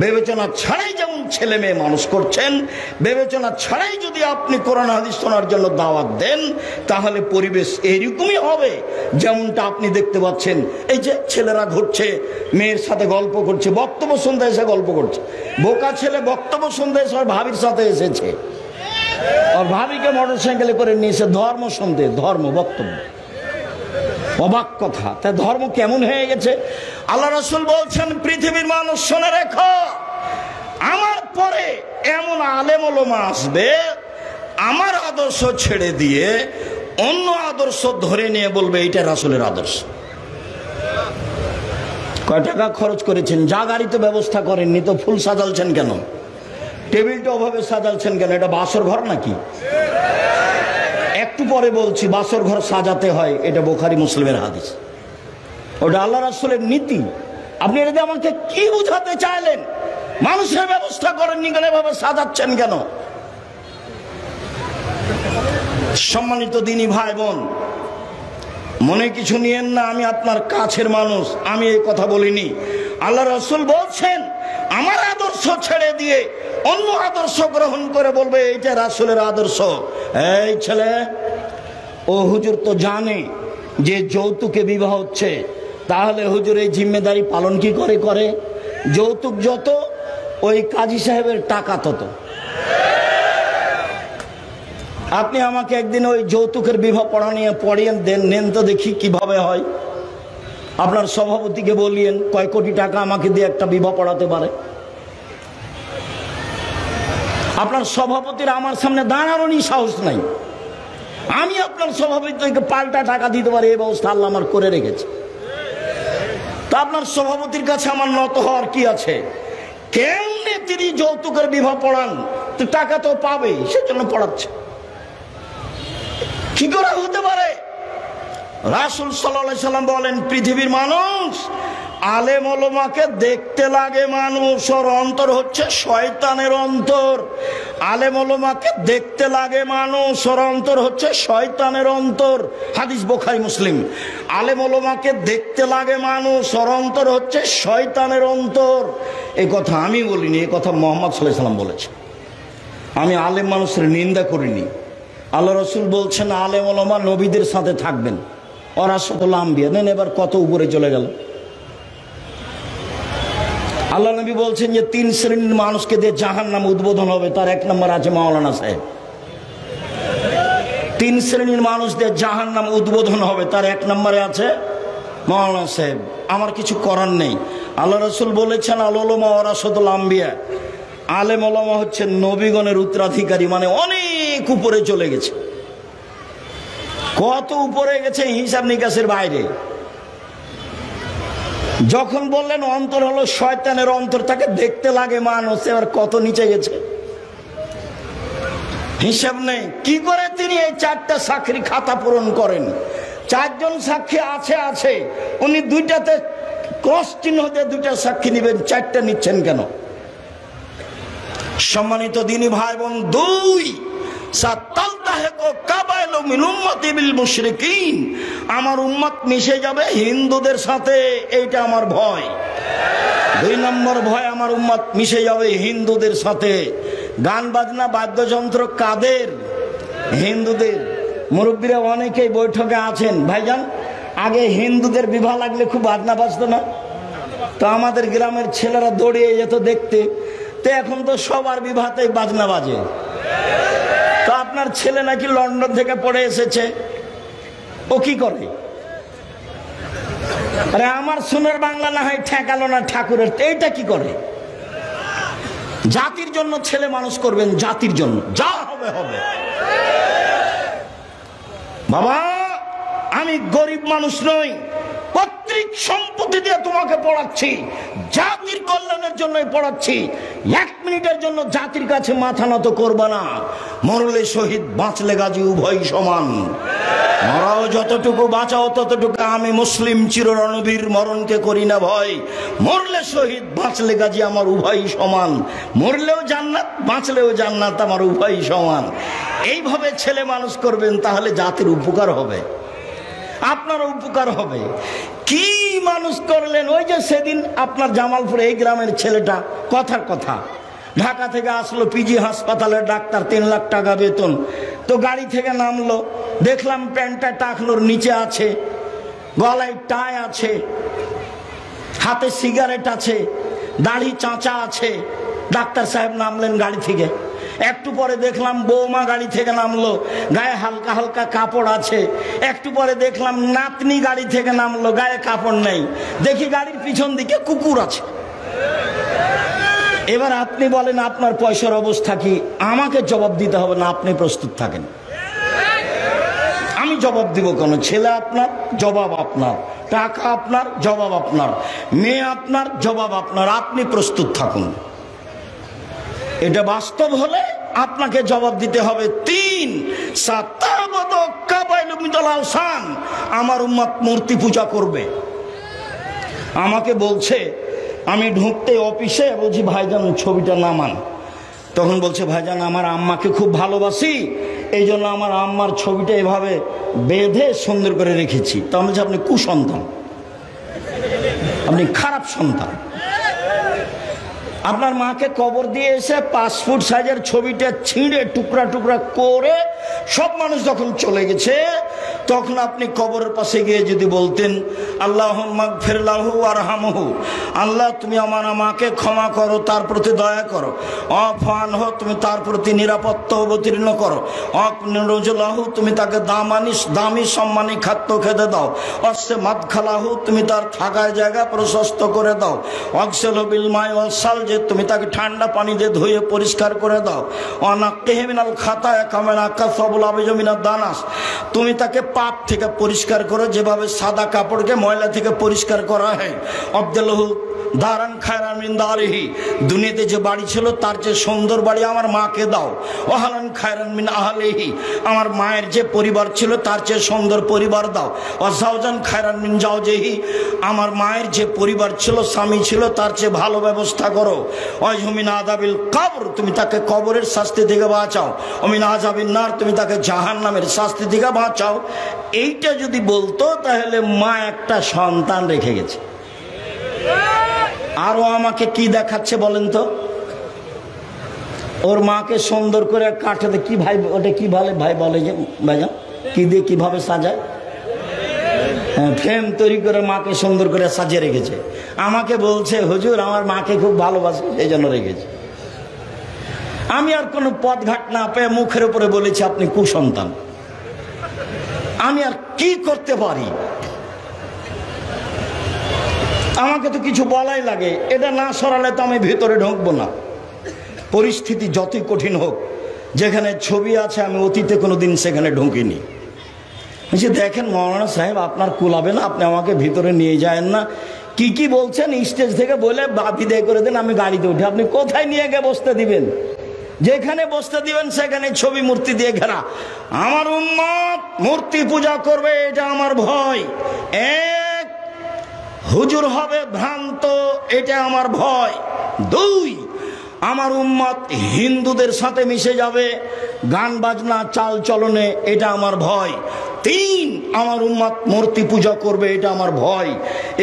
S1: বিবেচনা ছাড়াই যেমন ছেলে মেয়ে মানুষ করছেন, বিবেচনা ছাড়াই যদি আপনি কোরআন হাদিস শোনার জন্য দাওয়াত দেন, তাহলে পরিবেশ এরকমই হবে যেমনটা আপনি দেখতে পাচ্ছেন। এই যে ছেলেরা ঘুরছে, মেয়ের সাথে গল্প করছে, বক্তব্য শুনতে এসে গল্প করছে। বোকা ছেলে বক্তব্য শুনতে এসে ওর ভাবির সাথে এসেছে, ওর ভাবিকে মোটরসাইকেলে করে নিয়েছে ধর্ম শুনতে, ধর্ম বক্তব্য। অবাক কথা। তা ধর্ম কেমন হয়ে গেছে? আল্লাহ রাসূল বলছেন, পৃথিবীর মানুষ শুনে রেখো, আমার পরে এমন আলেম ওলামা আসবে, আমার আদর্শ ছেড়ে দিয়ে অন্য আদর্শ ধরে নিয়ে বলবে এটা রাসূলের আদর্শ। কয় টাকা খরচ করেছেন? যা গাড়িতে ব্যবস্থা করেননি তো ফুল সাজালছেন কেন? টেবিলটা ওভাবে সাজালছেন কেন? এটা বাসর ঘর নাকি? একটু পরে বলছি, বাসর ঘর সাজাতে হয়, এটা বুখারী মুসলিমের হাদিস, ওটা আল্লাহ রাসূলের নীতি। আপনি এটা আমাকে কি বুঝাতে চাইলেন? মানুষের ব্যবস্থা করেননি কেন, এভাবে সাজাচ্ছেন কেন? সম্মানিত দিনী ভাই বোন, মনে কিছু নিয়েন না, আমি আপনার কাছের মানুষ, আমি এই কথা বলিনি। আল্লাহ রাসূল বলছেন, আমার আদর্শ ছেড়ে দিয়ে অন্য আদর্শ গ্রহণ করে বলবে এইটা রাসূলের আদর্শ। এই ছেলে, ও হুজুর তো জানে যে যৌতুকে বিবাহ হচ্ছে, তাহলে হুজুর এই জিম্মেদারি পালন কি করে করে? যৌতুক যত, ওই কাজী সাহেবের টাকা তত। আপনি আমাকে একদিন ওই যৌতুকের বিবাহ পড়িয়ে নেন তো দেখি কিভাবে হয়। আপনার সভাপতিকে বলিয়েন কয় কোটি টাকা আমাকে দিয়ে একটা বিবাহ পড়াতে পারে। আপনার সভাপতির আমার সামনে দাঁড়ানোরই সাহস নাই। আমি আপনার সভাপতিকে পাল্টা টাকা দিতে পারি, এই ব্যবস্থা আল্লাহ আমার করে রেখেছে। তা আপনার সভাপতির কাছে আমার নত হওয়ার কি আছে? কেমনে তিনি যৌতুকের বিবাহ পড়ান? তো টাকা তো পাবেই, সেজন্য পড়াচ্ছে। কি করে হতে পারে? রাসূল সাল্লাল্লাহু আলাইহি সাল্লাম বলেন, পৃথিবীর মানুষ আলেম ওলামাকে দেখতে লাগে মানুষ, ওর অন্তর হচ্ছে শয়তানের অন্তর। আলেম ওলামাকে দেখতে লাগে মানুষ, ওর অন্তর হচ্ছে শয়তানের অন্তর। হাদিস বুখারী মুসলিম। আলেম ওলামাকে দেখতে লাগে মানুষ, ওর অন্তর হচ্ছে শয়তানের অন্তর। এই কথা আমি বলিনি, এই কথা মুহাম্মদ সাল্লাল্লাহু আলাইহি সাল্লাম বলেছেন। আমি আলেম মানুষের নিন্দা করিনি। আল্লাহ রাসূল বলছেন, আলেম ওলামা নবীদের সাথে থাকবেন, ওয়ারাসাতুল আম্বিয়া। নেন, এবার কত উপরে চলে গেল। আল্লাহ নবী বলছেন যে 3 শ্রেণীর মানুষকে দিয়ে জাহান্নাম উদ্বোধন হবে, তার 1 নম্বর আছে মাওলানা সাহেব। 3 শ্রেণীর মানুষ দিয়ে জাহান্নাম উদ্বোধন হবে, তার 1 নম্বরে আছে মাওলানা সাহেব। আমার কিছু করার নেই। আল্লাহ রাসূল বলেছেন, আল উলামা ওয়ারাসাতুল আম্বিয়া, আলেম ওলামা হচ্ছেন নবীগণের উত্তরাধিকারী, মানে অনেক উপরে চলে গেছে। কত উপরে গেছে হিসাব নিকাশের বাইরে। যখন বললেন অন্তর হলো শয়তানের অন্তর, তাকে দেখতে লাগে মানুষ, এবার কত নিচে গেছে হিসাব নেই। কি করে তিনি এই 4টা সাক্ষীর খাতা পূরণ করেন? 4 জন সাক্ষী আছে, উনি 2টাতে ক্রস চিহ্ন দিয়ে 2টা সাক্ষী নেবেন, 4টা নিচ্ছেন কেন? সম্মানিত দিনী ভাই বোন, 2 আমার উম্মত মিশে যাবে হিন্দুদের সাথে, এইটা আমার ভয়। 2 নম্বর ভয়, আমার উম্মত মিশে যাবে হিন্দুদের সাথে। গান বাজনা বাদ্যযন্ত্র কাদের? হিন্দুদের। মুরব্বীরা অনেকেই বৈঠকে আছেন। ভাইজান, আগে হিন্দুদের বিবাহ লাগলে খুব বাজনা বাজতো না? তো আমাদের গ্রামের ছেলেরা দৌড়িয়ে যেত দেখতে। তো এখন তো সবার বিবাহতেই বাজনা বাজে। তো আপনার ছেলে নাকি লন্ডন থেকে পড়ে এসেছে, ও কি করে? আরে আমার সোনার বাংলা না হয় ঠেকালো না ঠাকুরের, এইটা কি করে? জাতির জন্য ছেলে মানুষ করবেন, জাতির জন্য, যা হবে হবে। বাবা, আমি গরিব মানুষ নই, পৈতৃক সম্পত্তি দিয়ে তোমাকে পড়াচ্ছি, জাতির কল্যাণের জন্যই পড়াচ্ছি। 1 মিনিটের জন্য জাতির কাছে মাথা নত করবা না। মরলে শহীদ, বাঁচলে গাজী, উভয় সমান। মরাও যতটুকু, বাঁচাও ততটুকু। আমি মুসলিম চিররণবীর, মরণকে করি না ভয়। মরলে শহীদ, বাঁচলে গাজী, আমার উভয় সমান। মরলেও জান্নাত, বাঁচলেও জান্নাত, আমার উভয় সমান। এইভাবে ছেলে মানুষ করবেন, তাহলে জাতির উপকার হবে, আপনার উপকার হবে। কি মানুষ করলেন? ওই যে সেদিন আপনার জামালপুরে এই গ্রামের ছেলেটা, কথার কথা, ঢাকা থেকে আসলো, পিজি হাসপাতালের ডাক্তার, 3 লাখ টাকা বেতন। তো গাড়ি থেকে নামলো, দেখলাম প্যান্টটা টাকনোর নিচে আছে, গলায় টাই আছে, হাতে সিগারেট আছে, দাড়ি চাঁচা আছে। ডাক্তার সাহেব নামলেন গাড়ি থেকে। একটু পরে দেখলাম বৌমা গাড়ি থেকে নামলো, গায়ে হালকা হালকা কাপড় আছে। একটু পরে দেখলাম নাতনি গাড়ি থেকে নামলো, গায়ে কাপড় নেই। দেখি গাড়ির পিছন দিকে কুকুর আছে। এবার আপনি বলেন আপনার পয়সার অবস্থা কি? আমাকে জবাব দিতে হবে না, আপনি প্রস্তুত থাকেন। আমি জবাব দিব কেন? ছেলে আপনার, জবাব আপনার। টাকা আপনার, জবাব আপনার। মেয়ে আপনার, জবাব আপনার। আপনি প্রস্তুত থাকুন। এটা বাস্তব হলে আপনাকে জবাব দিতে হবে। 3 আমার উম্মত মূর্তি পূজা করবে। আমাকে বলছে, আমি ঢুকতে অফিসে বলছি ভাইজান ছবিটা নামান। তখন বলছে ভাইজান আমার আম্মাকে খুব ভালোবাসি, এই জন্য আমার আম্মার ছবিটা এভাবে বেঁধে সুন্দর করে রেখেছি। তখন বলছে আপনি কুসন্তান, আপনি খারাপ সন্তান। আপনার মাকে কবর দিয়ে এসে 5 ফুট সাইজের ছবিটা ছিঁড়ে টুকরা টুকরা করে সব মানুষ যখন চলে গেছে, তখন আপনি কবরের পাশে গিয়ে যদি বলতেন আল্লাহুম্মা গফির লাহু ওয়ারহামহু, আল্লাহ তুমি আমার মাকে ক্ষমা করো, তার প্রতি দয়া করো। আফানহু, তুমি তার প্রতি নিরাপত্তা অবতীর্ণ করো। আকনুরুজলাহু, তুমি তাকে দামি সম্মানী খাদ্য খেতে দাও। অসে মাদখালাহু, তুমি তার থাকার জায়গা প্রশস্ত করে দাও। অক্সেল বিল মাই ওয়াসাল, তুমি তাকে ঠান্ডা পানি দিয়ে ধুয়ে পরিষ্কার করে দাও। অনাক্কেহিমিনাল খাতায়া কামেনা কাসাবুল আবিজমিনাদ দানাস, তুমি তাকে পাপ থেকে পরিষ্কার করো, যেভাবে সাদা কাপড়কে ময়লা থেকে পরিষ্কার করা হয়। আব্দুল্লাহু দারান খায়রান মিন দারিহি, দুনিয়াতে যে বাড়ি ছিল তার চেয়ে সুন্দর বাড়ি আমার মাকে দাও। ওয়াহালান খায়রান মিন আহলিহি, আমার মায়ের যে পরিবার ছিল তার চেয়ে সুন্দর পরিবার দাও। ওয়াজাওজান খায়রান মিন জাওজিহি, আমার মায়ের যে পরিবার ছিল, স্বামী ছিল, তার চেয়ে ভালো ব্যবস্থা করো। ওয়াজমিন আযাবিল কবর, তুমি তাকে কবরের শাস্তি থেকে বাঁচাও। ওমিন আযাবিন নার, তুমি তাকে জাহান্নামের শাস্তি থেকে বাঁচাও। এইটা যদি বলতো তাহলে মা একটা সন্তান রেখে গেছে। আরো আমাকে কি দেখাচ্ছে বলেন তো? ওর মাকে সুন্দর করে কাঠে কি ভাই, ওটা কি ভালো ভাই বলে যে ভাইজান, কি দিয়ে কিভাবে সাজায়? হ্যাঁ, ফ্রেম তৈরি করে মাকে সুন্দর করে সাজিয়ে রেখেছে। আমাকে বলছে হুজুর আমার মাকে খুব ভালোবাসে, এই জন্য রেখেছে। আমি আর কোনো পথঘাট না পেয়ে মুখের উপরে বলেছি আপনি কুসন্তান। আমি আর কি করতে পারি? আমাকে তো কিছু বলাই লাগে, এটা না সরালে তো আমি ভিতরে ঢুকবো না। পরিস্থিতি যতই কঠিন হোক, যেখানে ছবি আছে আমি অতীতে কোনোদিন সেখানে ঢুকিনি। বলছি দেখেন মৌলানা সাহেব, আপনার কুলাবে না, আপনি আমাকে ভিতরে নিয়ে যায়েন না। কি কি বলছেন স্টেজ থেকে বলে বিদায় করে দেন, আমি গাড়িতে উঠে। আপনি কোথায় নিয়ে গিয়ে বসতে দিবেন? যেখানে বসতে দিবেন সেখানে ছবি মূর্তি দিয়ে ঘেরা। আমার উম্মত মূর্তি পূজা করবে, এটা আমার ভয়। এক, হুজুর হবে ভ্রান্ত, এটা আমার ভয়। দুই, আমার উম্মত হিন্দুদের সাথে মিশে যাবে, গান বাজনা চাল চলনে, এটা আমার ভয়। তিন, আমার উম্মত মূর্তি পূজা করবে, এটা আমার ভয়।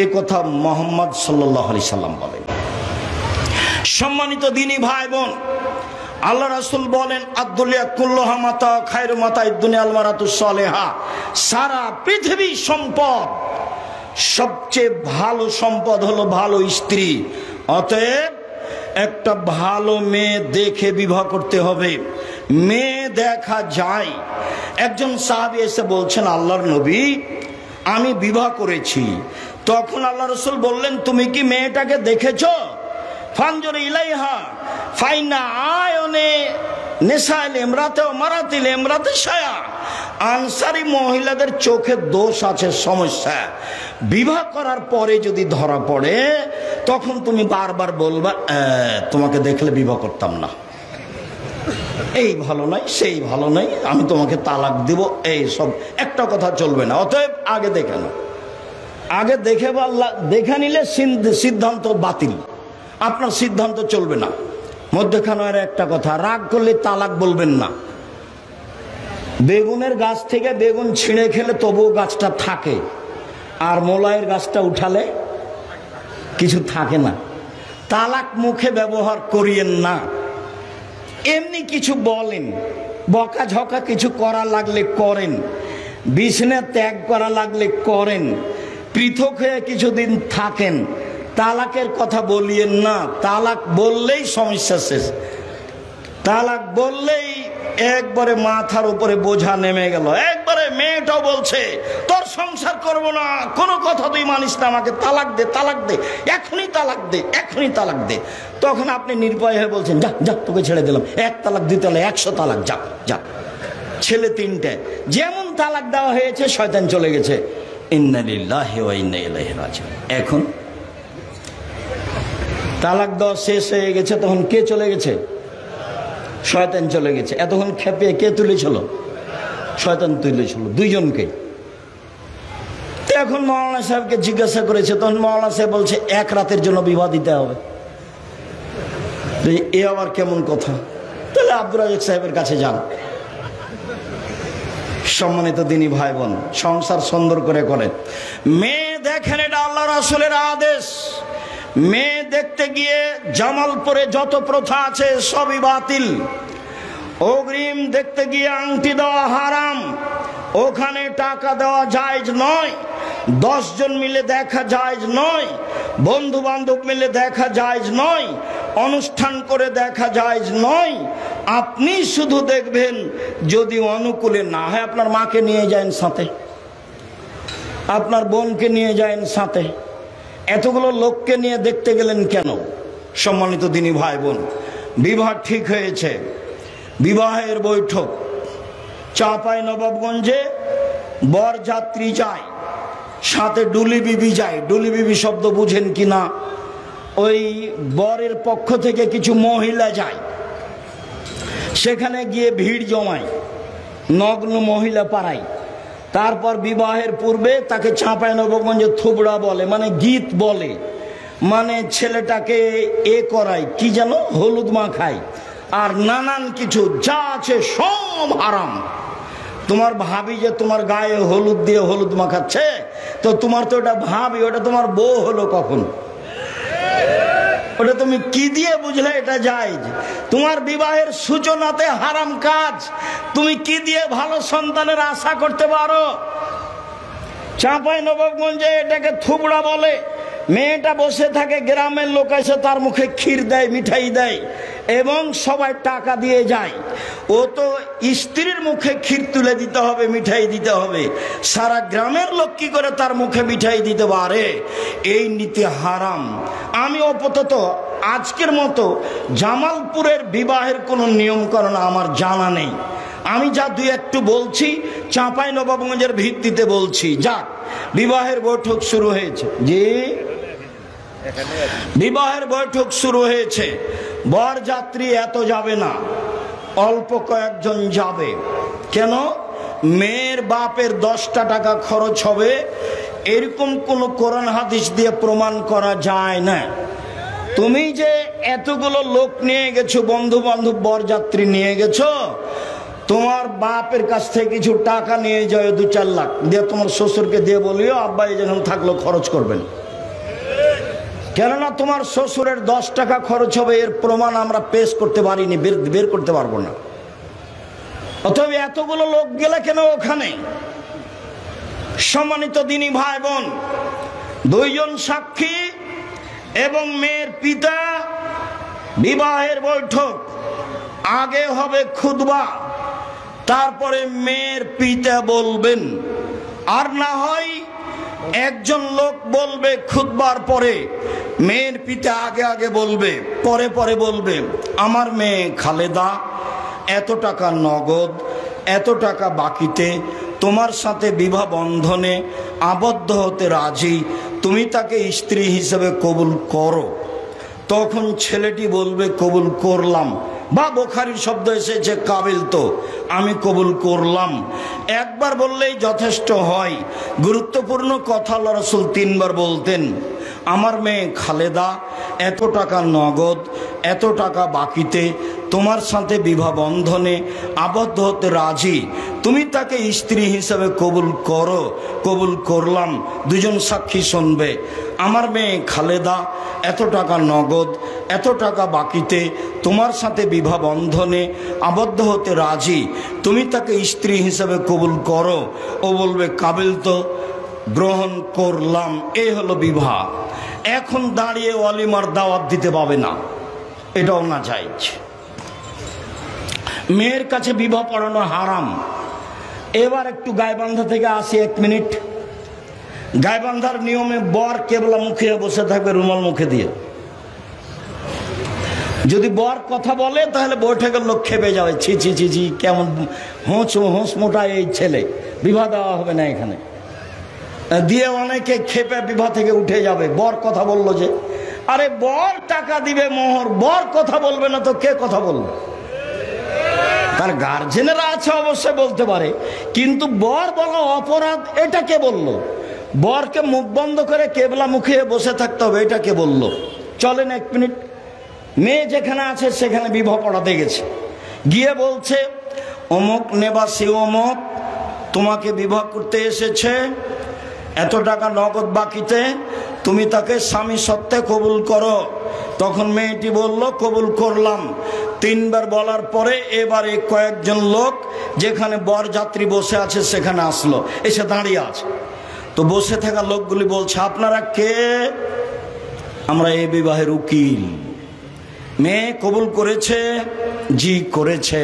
S1: এ কথা মুহাম্মদ সাল্লাল্লাহু আলাইহি সাল্লাম বলেন। সম্মানিত দিনী ভাই বোন, আল্লাহ রাসূল বলেন আদ-দুনিয়া কুল্লুহা মাতা খায়রু মাতা'id দুনিয়া আল মারাতুস সালেহা। সারা পৃথিবীর সম্পদ, সবচেয়ে ভালো সম্পদ হলো ভালো স্ত্রী। অতএব একটা ভালো মেয়ে দেখে বিবাহ করতে হবে। মেয়ে দেখা যায়। একজন সাহাবী এসে বলছেন আল্লাহর নবী, আমি বিবাহ করেছি। তখন আল্লাহ রাসূল বললেন তুমি কি মেয়েটাকে দেখেছো? ফানজুর ইলাইহা ফাইনা আয়নে নিসাইল ইমরাতে ওয়া মারাতিল ইমরাতে শায়া। আনসারী মহিলাদের চোখে দোষ আছে, সমস্যা। বিবাহ করার পরে যদি ধরা পড়ে তখন তুমি বারবার বলবা তোমাকে দেখলে বিবাহ করতাম না, এই ভালো নাই, সেই ভালো নাই, আমি তোমাকে তালাক দিব, এই সব একটা কথা চলবে না। অতএব আগে দেখে নাও। আগে দেখে দেখে নিলে সিদ্ধান্ত বাতিল, আপনার সিদ্ধান্ত চলবে না। মধ্যখানের একটা কথা, রাগ করলে তালাক বলবেন না। বেগুনের গাছ থেকে বেগুন ছিঁড়ে খেলে তবুও গাছটা থাকে, আর মোলায়ের গাছটা উঠালে কিছু থাকে না। তালাক মুখে ব্যবহার করিয়েন না। এমনি কিছু বলেন, বকাঝকা কিছু করা লাগলে করেন, বিছানা ত্যাগ করা লাগলে করেন, পৃথক হয়ে কিছুদিন থাকেন। তালাকের কথা বলিয়েন না। তালাক বললেই সমস্যা শেষ। তালাক বললেই একবারে মাথার উপরে বোঝা নেমে গেল। একবারে মেয়েটাও বলছে তোর সংসার করব না, কোনো কথা তুই মানিস না, আমাকে তালাক দে, তালাক দে, এখনই তালাক দে, এখনই তালাক দে। তখন আপনি নির্ভয় হয়ে বলছেন যা যা, তোকে ছেড়ে দিলাম, 1 তালাক 2 তালাক 100 তালাক, যা যা। ছেলে 3টে, যেমন তালাক দেওয়া হয়েছে শয়তান চলে গেছে। ইন্না লিল্লাহি ওয়া ইন্না ইলাইহি রাজিউন। এখন তালাক দেওয়া শেষ হয়ে গেছে, তখন কে চলে গেছে? শয়তান চলে গেছে। এতক্ষণ খেপে কে তুলেছিল? শয়তান তুলেছিল, দুইজনকে। এখন মাওলানা সাহেবকে জিজ্ঞাসা করেছে, তখন মাওলানা সাহেব বলছে 1 রাতের জন্য বিবাহ দিতে হবে। এ আবার কেমন কথা? তাহলে আব্দুর রাজ্জাক সাহেবের কাছে যান। সম্মানিত দিনী ভাই বোন, সংসার সুন্দর করে করেন। মেয়ে দেখেন, এটা আল্লাহ রাসূলের আদেশ। মেয়ে দেখতে গিয়ে জামালপুরে যত প্রথা আছে সবই বাতিল। অগ্রিম দেখতে গিয়ে আংটি দেওয়া হারাম, ওখানে টাকা দেওয়া জায়েজ নয়। 10 জন মিলে দেখা জায়েজ নয়, বন্ধু বান্ধব মিলে দেখা জায়েজ নয়, অনুষ্ঠান করে দেখা জায়েজ নয়। আপনি শুধু দেখবেন, যদি অনুকূলে না হয় আপনার মাকে নিয়ে যান সাথে, আপনার বোনকে নিয়ে যান সাথে। এতগুলো লোককে নিয়ে দেখতে গেলেন কেন? সম্মানিত দিনী ভাই বোন, বিবাহ ঠিক হয়েছে, বিবাহের বৈঠক চাঁপাইনবাবগঞ্জে, বরযাত্রী যায়, সাথে ডুলি বিবি যায়। ডুলি বিবি শব্দ বুঝেন কিনা? ওই বরের পক্ষ থেকে কিছু মহিলা যায়, সেখানে গিয়ে ভিড় জমায়, নগ্ন মহিলা পাড়ায়। তারপর বিবাহের পূর্বে তাকে চাঁপাইনবাবগঞ্জে থুবড়া বলে, মানে গীত বলে, মানে ছেলেটাকে করায়, কি যেন হলুদ মাখায়, আর নানান কিছু যা আছে সব হারাম। তোমার ভাবি যে তোমার গায়ে হলুদ দিয়ে হলুদ মাখাচ্ছে, তো তোমার তো ওটা ভাবি, ওটা তোমার বউ হলো কখন? ওটা তুমি কি দিয়ে বুঝলে এটা জায়েজ? তোমার বিবাহের সূচনাতে হারাম কাজ, তুমি কি দিয়ে ভালো সন্তানের আশা করতে পারো? চাঁপাইনবাবগঞ্জে এটাকে থুবড়া বলে। মেয়েটা বসে থাকে, গ্রামের লোক এসে তার মুখে ক্ষীর দেয়, মিঠাই দেয়, এবং সবাই টাকা দিয়ে যায়। ও তো স্ত্রীর মুখে ক্ষীর তুলে দিতে হবে, মিঠাই দিতে হবে, সারা গ্রামের লোক কি করে তার মুখে মিঠাই দিতে পারে? এই নীতি হারাম। আমি আপাতত আজকের মতো জামালপুরের বিবাহের কোনো নিয়মকানুন আমার জানা নেই। আমি যা দুই একটু বলছি চাঁপাইনবাবগঞ্জের ভিত্তিতে বলছি। যাক, বিবাহের বৈঠক শুরু হয়েছে। জি, বিবাহের বৈঠক শুরু হয়েছে। বরযাত্রী এত যাবে না, অল্প কয়েকজন যাবে। কেন? মেয়ের বাপের 10টা টাকা খরচ হবে, এরকম কোন কোরআন হাদিস দিয়ে প্রমাণ করা যায় না। তুমি যে এতগুলো লোক নিয়ে গেছো, বন্ধু বান্ধব বরযাত্রী নিয়ে গেছো, তোমার বাপের কাছ থেকে কিছু টাকা নিয়ে যাও, 2-4 লাখ দিয়ে তোমার শ্বশুরকে দিয়ে বলিও আব্বা এই যখন থাকলো খরচ করবেন। কেননা তোমার শ্বশুরের 10 টাকা খরচ হবে, এর প্রমাণ আমরা পেশ করতে পারিনি, বের করতে পারবো না। অতএব এতগুলো লোক গেলে কেন ওখানে? সম্মানিত দিনী ভাই বোন, 2 জন সাক্ষী এবং মেয়ের পিতা, বিবাহের বৈঠক। আগে হবে খুতবা, তারপরে মেয়ের পিতা বলবেন। আর না হয় একজন লোক বলবে খুতবার পরে, মেয়ের পিতা আগে আগে বলবে, পরে পরে বলবে, আমার মেয়ে খালেদা এত টাকা নগদ, এত টাকা বাকিতে তোমার সাথে বিবাহ বন্ধনে আবদ্ধ হতে রাজি, তুমি তাকে স্ত্রী হিসেবে কবুল করো। তখন ছেলেটি বলবে কবুল করলাম, বা বুখারীর শব্দ এসেছে কাবিল, তো আমি কবুল করলাম। একবার বললেই যথেষ্ট হয়। গুরুত্বপূর্ণ কথা আল্লাহ রাসূল 3 বার বলতেন, আমার মেয়ে খালেদা এত টাকা নগদ, এত টাকা বাকিতে তোমার সাথে বিবাহ বন্ধনে আবদ্ধ হতে রাজি, তুমি তাকে স্ত্রী হিসেবে কবুল করো। কবুল করলাম। 2 জন সাক্ষী শুনবে, আমার মেয়ে খালেদা এত টাকা নগদ, এত টাকা বাকিতে তোমার সাথে বিবাহ বন্ধনে আবদ্ধ হতে রাজি, তুমি তাকে স্ত্রী হিসেবে কবুল করো। ও বলবে কাবিল, তো গ্রহণ করলাম। এই হলো বিবাহ। এখন দাঁড়িয়ে ওয়ালিমার দাওয়াত দিতে পাবে না, এটাও না জায়েজ। মেয়ের কাছে বিবাহ পড়ানো হারাম। এবার একটু গায়বান্ধা থেকে আসি 1 মিনিট। গায়বান্ধার নিয়মে বর কেবলা মুখে বসে থাকবে, রুমাল মুখে দিয়ে। যদি বর কথা বলে তাহলে বৈঠকের লোক খেপে যাবে, ছি ছি ছি ছি, কেমন হোঁস মোটা এই ছেলে, বিবাহ দেওয়া হবে না এখানে দিয়ে। অনেকে খেপে বিবাহ থেকে উঠে যাবে, বর কথা বললো যে। আরে বর টাকা দিবে মোহর, বর কথা বলবে না তো কে কথা বলবে? তার গার্জেনেরা আছে অবশ্যই বলতে পারে, কিন্তু বর বলা অপরাধ, এটা কে বললো? বরকে মুখ বন্ধ করে কেবলা মুখে বসে থাকতে হবে, এটা কে বললো? চলেন 1 মিনিট। মেয়ে যেখানে আছে সেখানে বিবাহ পড়াতে গেছে, গিয়ে বলছে অমুক নেবাসী অমুক তোমাকে বিবাহ করতে এসেছে, এত টাকা নগদ বাকিতে, তুমি তাকে স্বামী সত্ত্বে কবুল করো। তখন মেয়েটি বলল কবুল করলাম। 3 বার বলার পরে এবারে কয়েকজন লোক যেখানে বরযাত্রী বসে আছে সেখানে আসলো, এসে দাঁড়িয়ে আছে। তো বসে থাকা লোকগুলি বলছে, আপনারা কে? আমরা এই বিবাহের উকিল। মেয়ে কবুল করেছে? জি করেছে।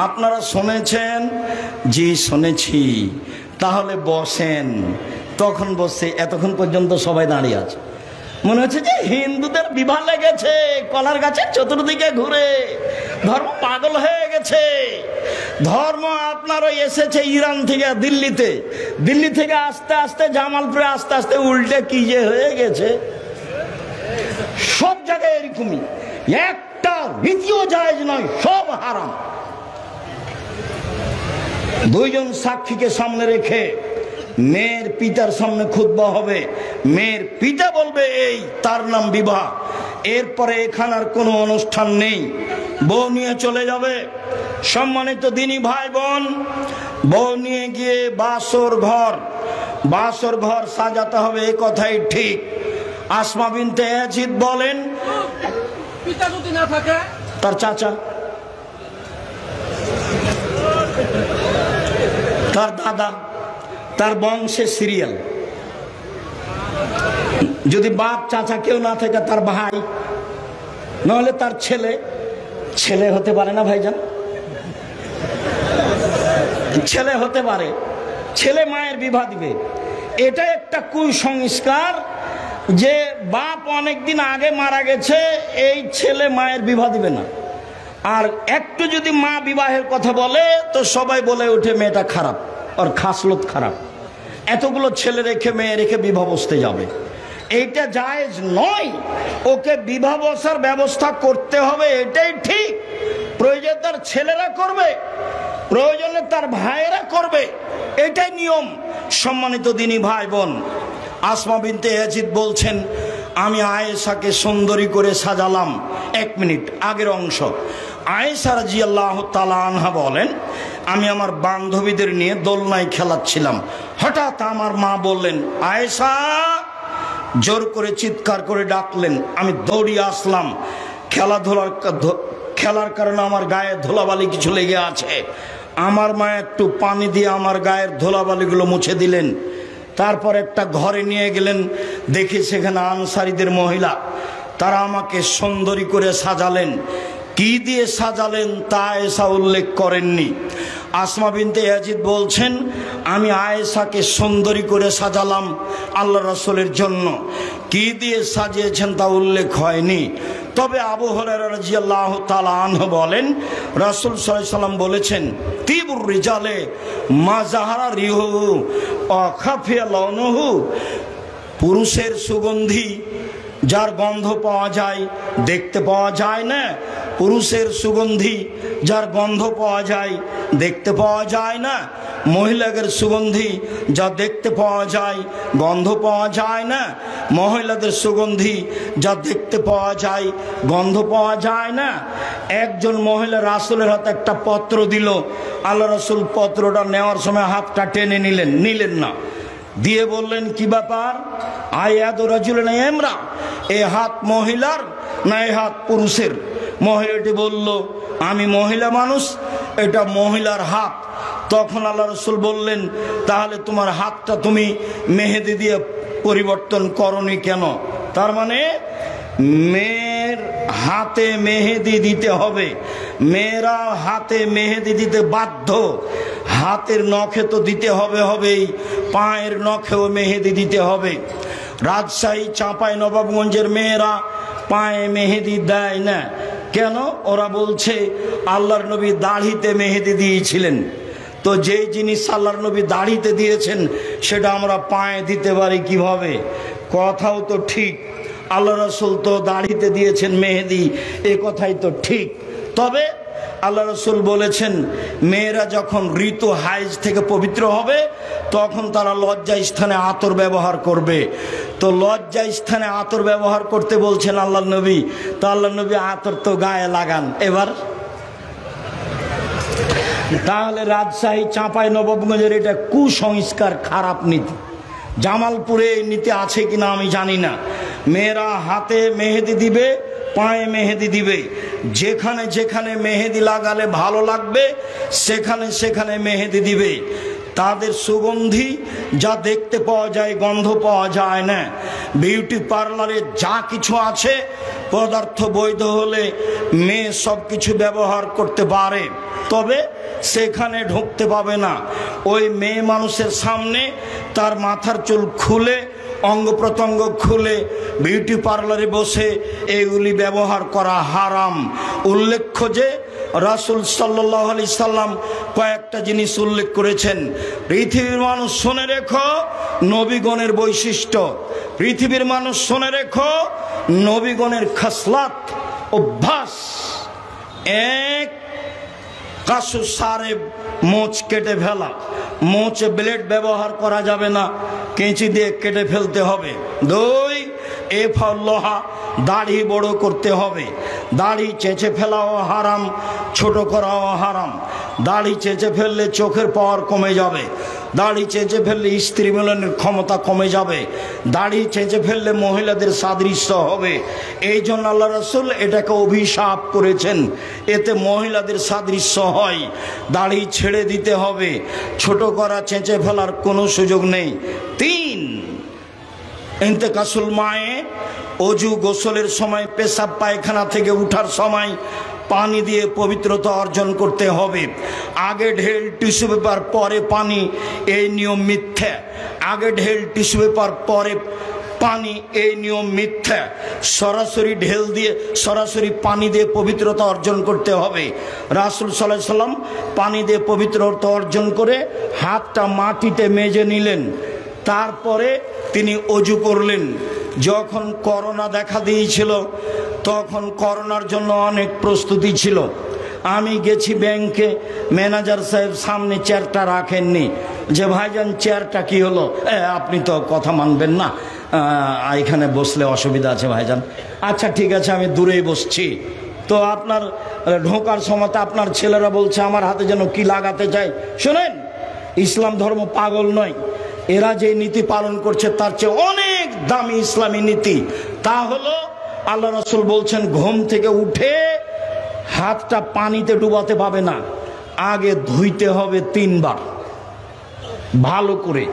S1: আপনারা শুনেছেন? জি শুনেছি। তাহলে বসেন। তখন বসে, এতক্ষণ পর্যন্ত সবাই দাঁড়িয়ে আছে। মনে হচ্ছে যে হিন্দুদের বিবাহ লেগেছে, কলার গাছের চতুর্দিকে ঘুরে ধর্ম পাগল হয়ে গেছে। ধর্ম আপনার ওই এসেছে ইরান থেকে দিল্লিতে, দিল্লি থেকে আস্তে আস্তে জামালপুরে, আস্তে আস্তে উল্টে কি যে হয়ে গেছে। সব জায়গায় এরকমই, একটা রীতিও জায়েজ নয়, সব হারাম। 2 জন সাক্ষীকে সামনে রেখে মেয়ের পিতার সামনে খুতবা হবে। মেয়ের পিতা বলবে এই তার নাম বিবাহ। এরপরে এখানে আর কোনো অনুষ্ঠান নেই, বউ নিয়ে চলে যাবে। সম্মানিত দিনী ভাই বোন, বউ নিয়ে গিয়ে বাসর ঘর সাজাতে হবে, এই কথাই ঠিক। আসমা বিনতে ইয়াজিদ বলেন, পিতা যদি না থাকে তার চাচা, তার দাদা, তার বংশের সিরিয়াল। যদি বাপ চাচা কেউ না থাকে তার ভাই, নাহলে তার ছেলে হতে পারে না ভাইজান, ছেলে হতে পারে, ছেলে মায়ের বিবাহ দিবে। এটা একটা কুসংস্কার। যে বাপ অনেক দিন আগে মারা গেছে, এই ছেলে মায়ের বিবাহ দিবে না। আর একটু যদি মা বিবাহের কথা বলে তো সবাই বলে ওঠে মেয়েটা খারাপ, আর খাসলত খারাপ, এতগুলো ছেলে রেখে মেয়ে রেখে বিবাহ বসতে যাবে। এইটা জায়েজ নয়, ওকে বিবাহ বসার ব্যবস্থা করতে হবে, এটাই ঠিক। প্রয়োজন তার ছেলেরা করবে, প্রয়োজনে তার ভাইয়েরা করবে, এটাই নিয়ম। সম্মানিত দিনী ভাই বোন, আসমা বিনতে ইয়াজিদ বলছেন, আমি আয়েশাকে সুন্দরী করে সাজালাম। 1 মিনিট আগের অংশ। আয়েশা রাদিয়াল্লাহু তাআলা আনহা বলেন, আমি আমার বান্ধবীদের নিয়ে দোলনায় খেলাচ্ছিলাম, হঠাৎ আমার মা বললেন আয়েশা, জোর করে চিৎকার করে ডাকলেন। আমি দৌড়িয়ে আসলাম। খেলার কারণে আমার গায়ে ধুলাবালি কিছু লেগে আছে। আমার মা একটু পানি দিয়ে আমার গায়ের ধুলাবালিগুলো মুছে দিলেন। তারপর একটা ঘরে নিয়ে গেলেন, দেখি সেখানে আনসারীদের মহিলা, তারা আমাকে সুন্দরী করে সাজালেন। কি দিয়ে সাজালেন তা আয়েশা উল্লেখ করেননি। আসমা বিনতে ইয়াজিদ বলছেন, আমি আয়েশাকে সুন্দরী করে সাজালাম আল্লাহ রাসূলের জন্য। কি দিয়ে সাজিয়েছেন তা উল্লেখ হয়নি। তবে আবু হুরায়রা রাদিয়াল্লাহু তাআলা আনহু বলেন, রাসূল সাল্লাল্লাহু আলাইহি ওয়াসাল্লাম বলেছেন, তিবুর রিজালে মা জাহারা রিহুহু ওয়া খাফিয়া লাউনুহু, পুরুষের সুগন্ধি যার গন্ধ পাওয়া যায় দেখতে পাওয়া যায় না, পুরুষের সুগন্ধি যার গন্ধ পাওয়া যায় দেখতে পাওয়া যায় না, মহিলাদের সুগন্ধি যা দেখতে পাওয়া যায় গন্ধ পাওয়া যায় না, মহিলাদের সুগন্ধি যা দেখতে পাওয়া যায় গন্ধ পাওয়া যায় না। একজন মহিলা রাসূলের হাতে একটা পত্র দিল, আল্লাহ রাসূল পত্রটা নেওয়ার সময় হাতটা টেনে নিলেন না, দিয়ে বললেন, কি ব্যাপার? আয়াদু রাজুলিন ইমরা, এ হাত মহিলার না এ হাত পুরুষের? মহিলাটি বলল, আমি মহিলা মানুষ, এটা মহিলার হাত। তখন আল্লাহ রাসূল বললেন, তাহলে তোমার হাতটা তুমি মেহেদি দিয়ে পরিবর্তন করনি কেন? তার মানে মেয়ের হাতে মেহেদি দিতে হবে, মেয়েরা হাতে মেহেদি দিতে বাধ্য। হাতের নখে তো দিতে হবেই, পায়ের নখেও মেহেদি দিতে হবে। রাজশাহী চাঁপাই নবাবগঞ্জের মেয়েরা পায়ে মেহেদি দেয় না কেন? ওরা বলছে আল্লাহর নবী দাড়িতে মেহেদি দিয়েছিলেন। তো যেই জিনিস আল্লাহর নবী দাড়িতে দিয়েছেন সেটা আমরা পায়ে দিতে পারি কিভাবে? কথাও তো ঠিক, আল্লাহ রাসূল তো দাড়িতে দিয়েছেন মেহেদি, এ কথাই তো ঠিক। তবে আল্লাহ রাসূল বলেছেন, মেয়েরা যখন ঋতু হাইজ থেকে পবিত্র হবে তখন তারা লজ্জা স্থানে আতর ব্যবহার করবে। তো লজ্জা স্থানে আতর ব্যবহার করতে বলছেন আল্লাহ নবী, তো আল্লাহ নবী আতর তো গায়ে লাগান। এবার তাহলে রাজশাহী চাঁপাই নবাবগঞ্জের এটা কুসংস্কার, খারাপ নীতি। জামালপুরে এই নীতি আছে কিনা আমি জানি না। মেয়েরা হাতে মেহেদি দিবে, পায়ে মেহেদি দিবে, যেখানে যেখানে মেহেদি লাগালে ভালো লাগবে সেখানে সেখানে মেহেদি দিবে। তাদের সুগন্ধি যা দেখতে পাওয়া যায় গন্ধ পাওয়া যায় না। বিউটি পার্লারে যা কিছু আছে পদার্থ বৈধ হলে মেয়ে সব কিছু ব্যবহার করতে পারে, তবে সেখানে ঢুকতে পাবে না। ওই মেয়ে মানুষের সামনে তার মাথার চুল খুলে অঙ্গ প্রত্যঙ্গ খুলে বিউটি পার্লারে বসে এগুলি ব্যবহার করা হারাম। উল্লেখ্য যে রাসূল সাল্লাল্লাহু আলাইহি সাল্লাম কয়েকটা জিনিস উল্লেখ করেছেন। পৃথিবীর মানুষ শুনে রেখো নবীগণের বৈশিষ্ট্য, পৃথিবীর মানুষ শুনে রেখো নবীগণের খাসলাত অভ্যাস। এক, কাসু সারে মোচ কেটে ফেলা, মোচে ব্লেড ব্যবহার করা যাবে না, কেঁচি দিয়ে কেটে ফেলতে হবে। দুই, এফাল্লোহা, দাড়ি বড় করতে হবে, দাড়ি চেঁচে ফেলাও হারাম, ছোট করাও হারাম। দাড়ি চেঁচে ফেললে চোখের পাওয়ার কমে যাবে, দাড়ি চেঁচে ফেললে স্ত্রী মিলনের ক্ষমতা কমে যাবে, দাড়ি চেঁচে ফেললে মহিলাদের সাদৃশ্য হবে। এই জন্য আল্লাহ রাসূল এটাকে অভিশাপ করেছেন, এতে মহিলাদের সাদৃশ্য হয়। দাড়ি ছেড়ে দিতে হবে, ছোট করা চেঁচে ফেলার কোনো সুযোগ নেই। তিন, ইন্তেকাসুল মায়ে, অজু গোসলের সময় পেশাব পায়খানা থেকে উঠার সময় পানি দিয়ে পবিত্রতা অর্জন করতে হবে। আগে ঢেল টিস্যু পেপার পরে পানি, এই নিয়ম মিথ্যা। আগে ঢেল টিস্যু পেপার পরে পানি, এই নিয়ম মিথ্যা। সরাসরি ঢেল দিয়ে, সরাসরি পানি দিয়ে পবিত্রতা অর্জন করতে হবে। রাসূল সাল্লাল্লাহু আলাইহি সাল্লাম পানি দিয়ে পবিত্রতা অর্জন করে হাতটা মাটিতে মেজে নিলেন, তারপরে তিনি অজু করলেন। যখন করোনা দেখা দিয়েছিল তখন করোনার জন্য অনেক প্রস্তুতি ছিল। আমি গেছি ব্যাংকে, ম্যানেজার সাহেব সামনে চেয়ারটা রাখেননি, যে ভাইজান চেয়ারটা কি হলো? আপনি তো কথা মানবেন না, এখানে বসলে অসুবিধা আছে ভাইজান। আচ্ছা ঠিক আছে, আমি দূরেই বসছি। তো আপনার ঢোকার সময় আপনার ছেলেরা বলছে আমার হাতে যেন কি লাগাতে চায়। শোনেন, ইসলাম ধর্ম পাগল নয়। এরা যে নীতি পালন করছে তার চেয়ে অনেক দামি ইসলামী নীতি। তা হলো আল্লাহ রাসূল বলছেন ঘুম থেকে উঠে হাতটা পানিতে ডুবাতে পাবে না, আগে ধুইতে হবে 3 বার ভালো করে,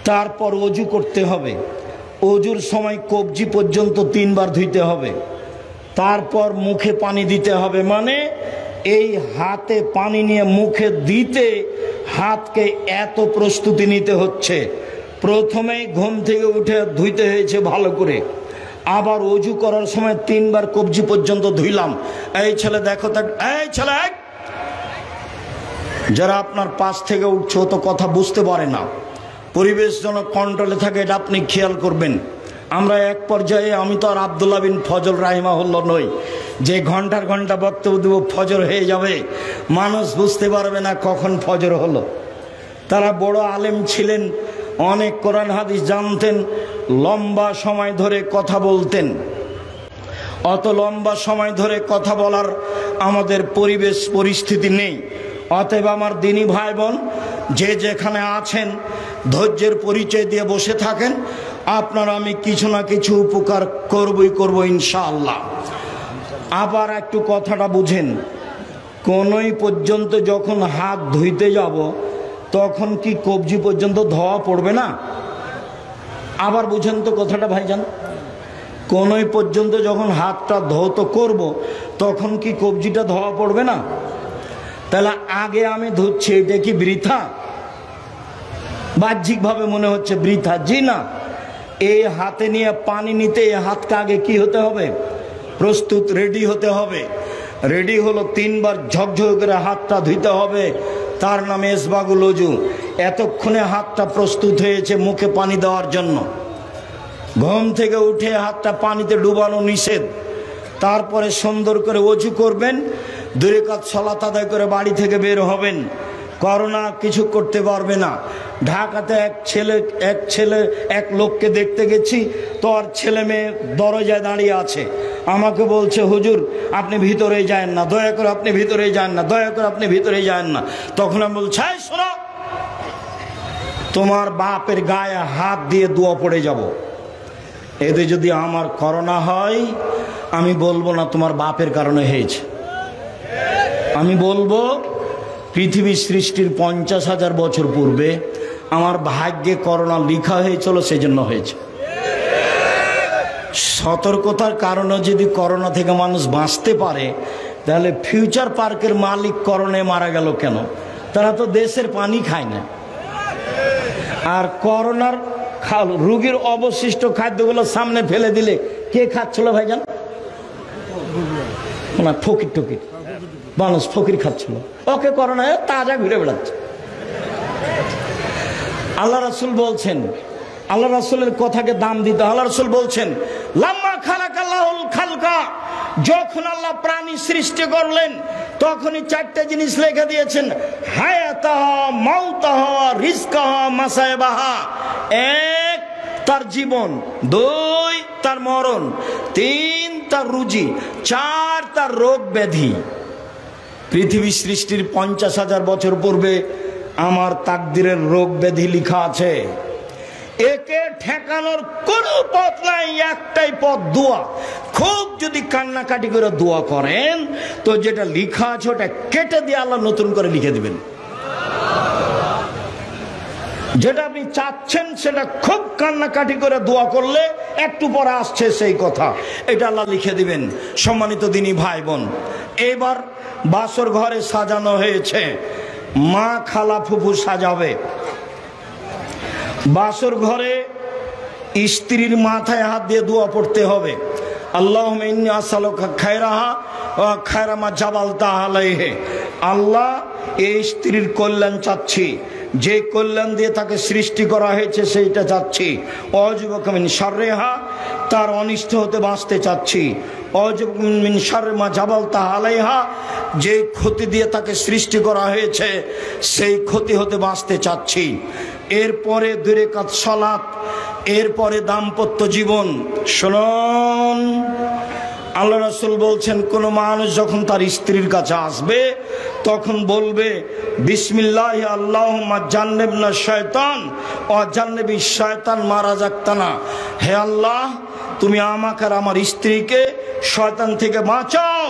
S1: তারপর অজু করতে হবে। অজুর সময় কবজি পর্যন্ত 3 বার ধুইতে হবে, তারপর মুখে পানি দিতে হবে। মানে এই হাতে পানি নিয়ে মুখে দিতে হাতকে এত প্রস্তুতি নিতে হচ্ছে। প্রথমেই ঘুম থেকে উঠে ধুইতে হয়েছে ভালো করে, আবার অজু করার সময় 3 বার কবজি পর্যন্ত ধুইলাম। এই ছেলে দেখো, এই ছেলে, যারা আপনার পাশ থেকে উঠছে তো কথা বুঝতে পারে না, পরিবেশ যেন কন্ট্রোলে থাকে, এটা আপনি খেয়াল করবেন। আমরা এক পর্যায়ে, আমি তো আর আব্দুল্লাহ বিন ফজল রাহিমাহুল্লাহ নই যে ঘন্টার ঘন্টা বক্তব্য দেব, ফজর হয়ে যাবে, মানুষ বুঝতে পারবে না কখন ফজর হলো। তারা বড় আলেম ছিলেন, অনেক কোরআন হাদিস জানতেন, লম্বা সময় ধরে কথা বলতেন। অত লম্বা সময় ধরে কথা বলার আমাদের পরিবেশ পরিস্থিতি নেই। অতএব আমার দিনী ভাই বোন, যে যেখানে আছেন ধৈর্যের পরিচয় দিয়ে বসে থাকেন, আপনারা আমি কিছু না কিছু উপকার করব ইনশাআল্লাহ। আবার একটু কথাটা বুঝেন, কোনই পর্যন্ত যখন হাত ধুইতে যাব তখন কি কবজি পর্যন্ত ধোয়া পড়বে না? আবার বুঝেন তো কথাটা ভাইজান, কোনই পর্যন্ত যখন হাতটা ধৌত করব তখন কি কবজিটা ধোয়া পড়বে না? তাহলে আগে আমি ধুচ্ছি, এটা কি বৃথা? বাহ্যিকভাবে মনে হচ্ছে বৃথা, জি না। এই হাতে নিয়ে পানি নিতে এই হাতটা আগে কি হতে হবে? প্রস্তুত, রেডি হতে হবে। রেডি হলো 3 বার ঝকঝক করে হাতটা ধুইতে হবে, তার নামে ইসবাগুল ওযু। এতক্ষণে হাতটা প্রস্তুত হয়েছে মুখে পানি দেওয়ার জন্য। ঘুম থেকে উঠে হাতটা পানিতে ডুবানো নিষেধ। তারপরে সুন্দর করে ওযু করবেন, 2 রাকাত সালাত আদায় করে বাড়ি থেকে বের হবেন। করোনা কিছু করতে পারবে না। ঢাকাতে এক লোককে দেখতে গেছি, তোর ছেলে মেয়ে দরজায় দাঁড়িয়ে আছে, আমাকে বলছে হুজুর আপনি ভিতরে যান না, দয়া করে আপনি ভিতরে যান না, দয়া করে আপনি ভিতরে যান না। তখন আমি বলছি, শোনো, তোমার বাপের গায়ে হাত দিয়ে দোয়া পড়ে যাব। এতে যদি আমার করোনা হয়, আমি বলবো না তোমার বাপের কারণে হয়েছে, আমি বলবো পৃথিবী সৃষ্টির 50,000 বছর পূর্বে আমার ভাগ্যে করোনা লিখা হয়েছিল, সেজন্য হয়েছে। সতর্কতার কারণে যদি করোনা থেকে মানুষ বাঁচতে পারে, তাহলে ফিউচার পার্কের মালিক করোনায় মারা গেল কেন? তারা তো দেশের পানি খায় না। আর করোনার রোগীর অবশিষ্ট খাদ্যগুলো সামনে ফেলে দিলে কে খাচ্ছিল ভাইজান? না, ফকির টকির মানুষ, ফকির খাচ্ছিল। ওকে করোনা তাজা ঘুরে বেড়াচ্ছে। আল্লাহ রাসূল বলছেন, আল্লাহ রাসূলের কথাকে দাম দিতে। আল্লাহ রাসূল বলছেন, লাম্মা খালাকাল্লাহুল খালকা, যখন আল্লাহ প্রাণী সৃষ্টি করলেন তখনই 4টে জিনিস লিখে দিয়েছেন, হায়াতাহা, মাউতাহা, রিজকাহা, মাসায়বাহা। 1 তার জীবন, 2 তার মরণ, 3 তার রুজি, 4 তার রোগ ব্যাধি। পৃথিবী সৃষ্টির 50,000 বছর পূর্বে আমার তাকদিরের রোগ ব্যাধি লিখা আছে। একে ঠেকানোর কোনো পথ নাই, একটাই পথ, দোয়া। খুব যদি কান্নাকাটি করে দোয়া করেন তো যেটা লিখা আছে ওটা কেটে দিয়ে আল্লাহ নতুন করে লিখে দিবেন। যেটা আপনি চাচ্ছেন সেটা খুব কান্নাকাটি করে দোয়া করলে একটু পরে আসছে সেই কথা, এটা আল্লাহ লিখে দিবেন। সম্মানিত দিনী ভাই বোন, এবার বাসর ঘরে সাজানো হয়েছে, মা খালা ফুফু সাজাবে। বাসর ঘরে স্ত্রীর মাথায় হাত দিয়ে দোয়া পড়তে হবে, আল্লাহুম্মা ইন্নী আসআলুকা খায়রাহা ওয়া খায়রা মা জাবালতা আলাইহি। আল্লাহ এই স্ত্রীর কল্যাণ চাচ্ছি, যে কল্যাণ দিয়ে তাকে সৃষ্টি করা হয়েছে সেইটা চাচ্ছি। অযুবকা মিন শাররিহা, তার অনিষ্ট হতে বাঁচতে চাচ্ছি। অযুবকা মিন শাররি মা জাবালতা আলাইহা, যে ক্ষতি দিয়ে তাকে সৃষ্টি করা হয়েছে সেই ক্ষতি হতে বাঁচতে চাচ্ছি। এরপরে 2 রাকাত সালাত, এরপরে দাম্পত্য জীবন। শুনুন, আল্লাহ রাসূল বলছেন কোন মানুষ যখন তার স্ত্রীর কাছে আসবে তখন বলবে বিসমিল্লাহি আল্লাহুম্মা জান্নিবনা শায়তান ওয়া জান্নিবিশ শায়তান মা রাযাকতানা। হে আল্লাহ, তুমি আমাকে আর আমার স্ত্রীকে শয়তান থেকে বাঁচাও,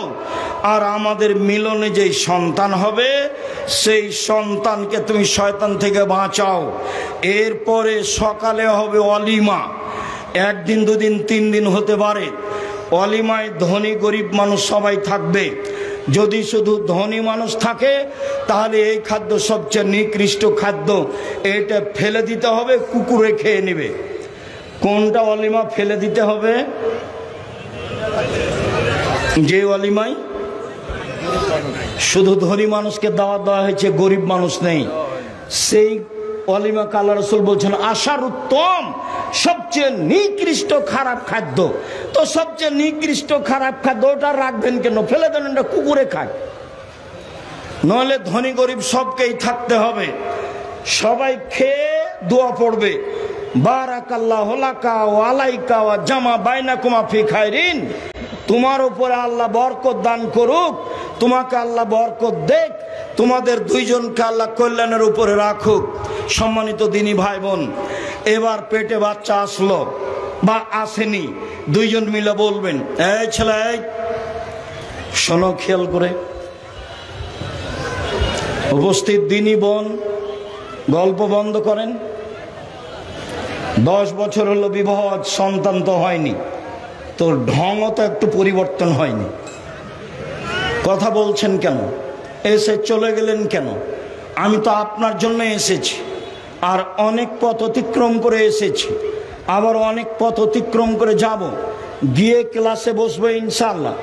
S1: আর আমাদের মিলনে যেই সন্তান হবে সেই সন্তানকে তুমি শয়তান থেকে বাঁচাও। এরপরে সকালে হবে অলিমা, 1 দিন 2 দিন 3 দিন হতে পারে। অলিমায় ধনী গরিব মানুষ সবাই থাকবে। যদি শুধু ধনী মানুষ থাকে তাহলে এই খাদ্য সবচেয়ে নিকৃষ্ট খাদ্য, এটা ফেলে দিতে হবে, কুকুরে খেয়ে নেবে। কোনটা অলিমা ফেলে দিতে হবে? যে অলিমায় শুধু ধনী মানুষকে দাওয়াত দেওয়া হয়েছে, গরিব মানুষ নেই, সেই অলিমা আল্লাহ রাসূল বলছেন আশার উত্তম, সবচেয়ে নিকৃষ্ট খারাপ খাদ্য। তো সবচেয়ে নিকৃষ্ট খারাপ খাদ্য ওটা রাখবেন কেন? ফেলে দেন, এটা কুকুরে খায়। নইলে ধনী গরিব সবকেই থাকতে হবে, সবাই খেয়ে দোয়া পড়বে বারাকাল্লাহু লাকা ওয়া আলাইকা ওয়া জামা বাইনাকুমা ফি খায়রিন। তোমার উপরে আল্লাহ বরকত দান করুক, তোমাকে আল্লাহ বরকত দেখ, তোমাদের 2 জনকে আল্লাহ কল্যাণের উপরে রাখুক। সম্মানিত দিনী ভাই বোন, এবার পেটে বাচ্চা আসলো বা আসেনি, 2 জন মিলে বলবেন এই ছেলে শোনো খেয়াল করে। উপস্থিত দিনী বোন গল্প বন্ধ করেন। 10 বছর হলো বিবাহ, সন্তান তো হয়নি, তোর ঢংও তো একটু পরিবর্তন হয়নি। কথা বলছেন কেন? এসে চলে গেলেন কেন? আমি তো আপনার জন্য এসেছি, আর অনেক পথ অতিক্রম করে এসেছি, আবার অনেক পথ অতিক্রম করে যাব, গিয়ে ক্লাসে বসবো ইনশাআল্লাহ।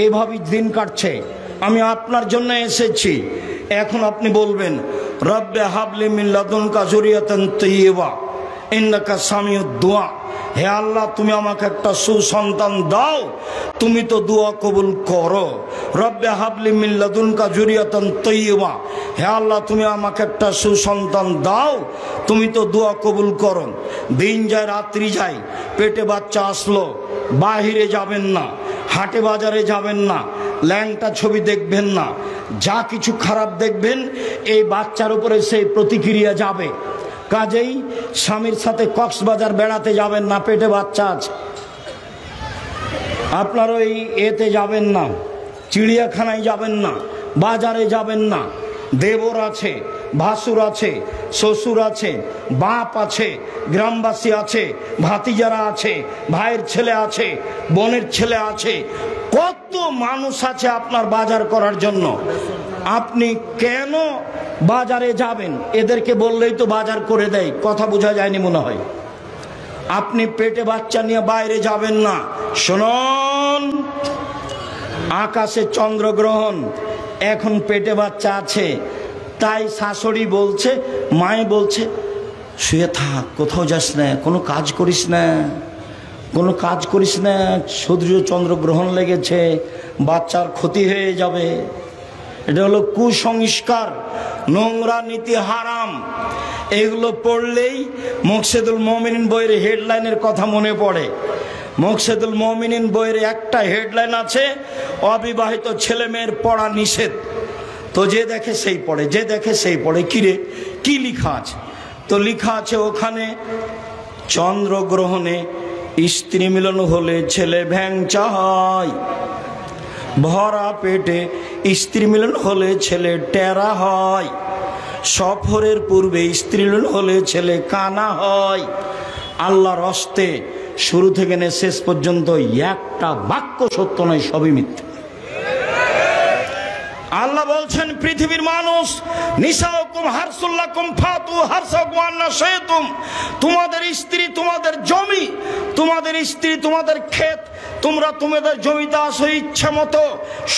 S1: এভাবেই দিন কাটছে। আমি আপনার জন্য এসেছি। এখন আপনি বলবেন রব্বে হাবলি মিন লাদুনকা যুরিয়াতান তাইয়্যিবা ইন্নাকা সামিউদ দুআ। হে আল্লাহ, তুমি আমাকে একটা সুসন্তান দাও, তুমি তো দোয়া কবুল করো। রব্বে হাবলি মিন লাদুনকা যুরিয়াতান তাইয়্যিবা, হে আল্লাহ, তুমি আমাকে একটা সুসন্তান দাও, তুমি তো দোয়া কবুল করো। দিন যায় রাত্রি যায়, পেটে বাচ্চা আসলো, বাহিরে যাবেন না, হাটে বাজারে যাবেন না, ল্যাংটা ছবি দেখবেন না, যা কিছু খারাপ দেখবেন এই বাচ্চার উপরে সেই প্রতিক্রিয়া যাবে। কাজেই স্বামীর সাথে কক্সবাজার বেড়াতে যাবেন না, পেটে বাচ্চা আছে। আপনার ওই এতে যাবেন না, চিড়িয়াখানায় যাবেন না, বাজারে যাবেন না। দেবর আছে, ভাসুর আছে, শ্বশুর আছে, বাপ আছে, গ্রামবাসী আছে, ভাতিজারা আছে, ভাইয়ের ছেলে আছে, বোনের ছেলে আছে, কত মানুষ আছে আপনার বাজার করার জন্য। আপনি কেন বাজারে যাবেন? এদেরকে বললেই তো বাজার করে দেয়। কথা বোঝা যায়নি মনে হয়। আপনি পেটে বাচ্চা নিয়ে বাইরে যাবেন না। শুনুন, আকাশে চন্দ্রগ্রহণ, এখন পেটে বাচ্চা আছে, তাই শাশুড়ি বলছে, মায়ে বলছে শুয়ে থাক, কোথাও যাস না, কোনো কাজ করিস না, কোনো কাজ করিস না, সূর্য চন্দ্রগ্রহণ লেগেছে, বাচ্চার ক্ষতি হয়ে যাবে। এটা হলো কুসংস্কার, নোংরা নীতি, হারাম। এগুলো পড়লেই মুকসেদুল মুমিনিন বইয়ের হেডলাইনের কথা মনে পড়ে। মুকসেদুল মুমিনিন বইয়ের একটা হেডলাইন আছে, অবিবাহিত ছেলে মেয়ের পড়া নিষেধ। তো যে দেখে সেই পড়ে, যে দেখে সেই পড়ে। কিরে কি লেখা আছে? তো লেখা আছে ওখানে, চন্দ্রগ্রহণে স্ত্রী মিলন হলে ছেলে ভ্যাংচা হয়, ভরা পেটে স্ত্রী মিলন হলে ছেলে টেরা হয়, সফরের পূর্বে স্ত্রী মিলন হলে ছেলে কানা হয়। আল্লাহর হস্তে শুরু থেকে নিয়ে শেষ পর্যন্ত একটা বাক্য সত্য নয়, সবই মিথ্যা। আল্লাহ বলছেন পৃথিবীর মানুষ, নিসাউকুম হারসুল্লাকুম ফাতু হারসাকুম আন্না শাইতুম, তোমাদের স্ত্রী তোমাদের জমি, তোমাদের স্ত্রী তোমাদের ক্ষেত, তোমরা তোমাদের জমিতে আসো ইচ্ছা মতো,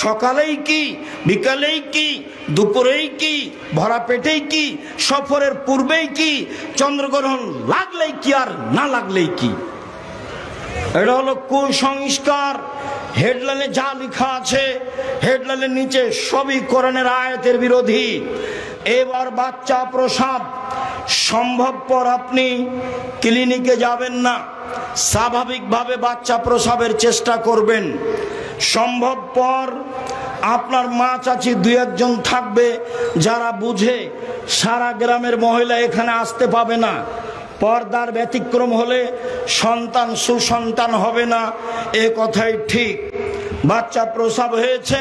S1: সকালেই কি, বিকালেই কি, দুপুরেই কি, ভরা পেটেই কি, সফরের পূর্বেই কি, চন্দ্রগ্রহণ লাগলেই কি আর না লাগলেই কি। এটা হলো কুসংস্কার। হেডলাইনে যা লেখা আছে, হেডলাইনের নিচে সবই কোরআনের আয়াতের বিরোধী। এবার বাচ্চা প্রসব সম্ভবপর আপনি ক্লিনিকে যাবেন না, স্বাভাবিকভাবে বাচ্চা প্রসবের চেষ্টা করবেন। সম্ভবপর আপনার মা চাচি দুই একজন থাকবে যারা বুঝে, সারা গ্রামের মহিলা এখানে আসতে পাবে না। পর্দার ব্যতিক্রম হলে সন্তান সুসন্তান হবে না, এ কথাই ঠিক। বাচ্চা প্রসব হয়েছে,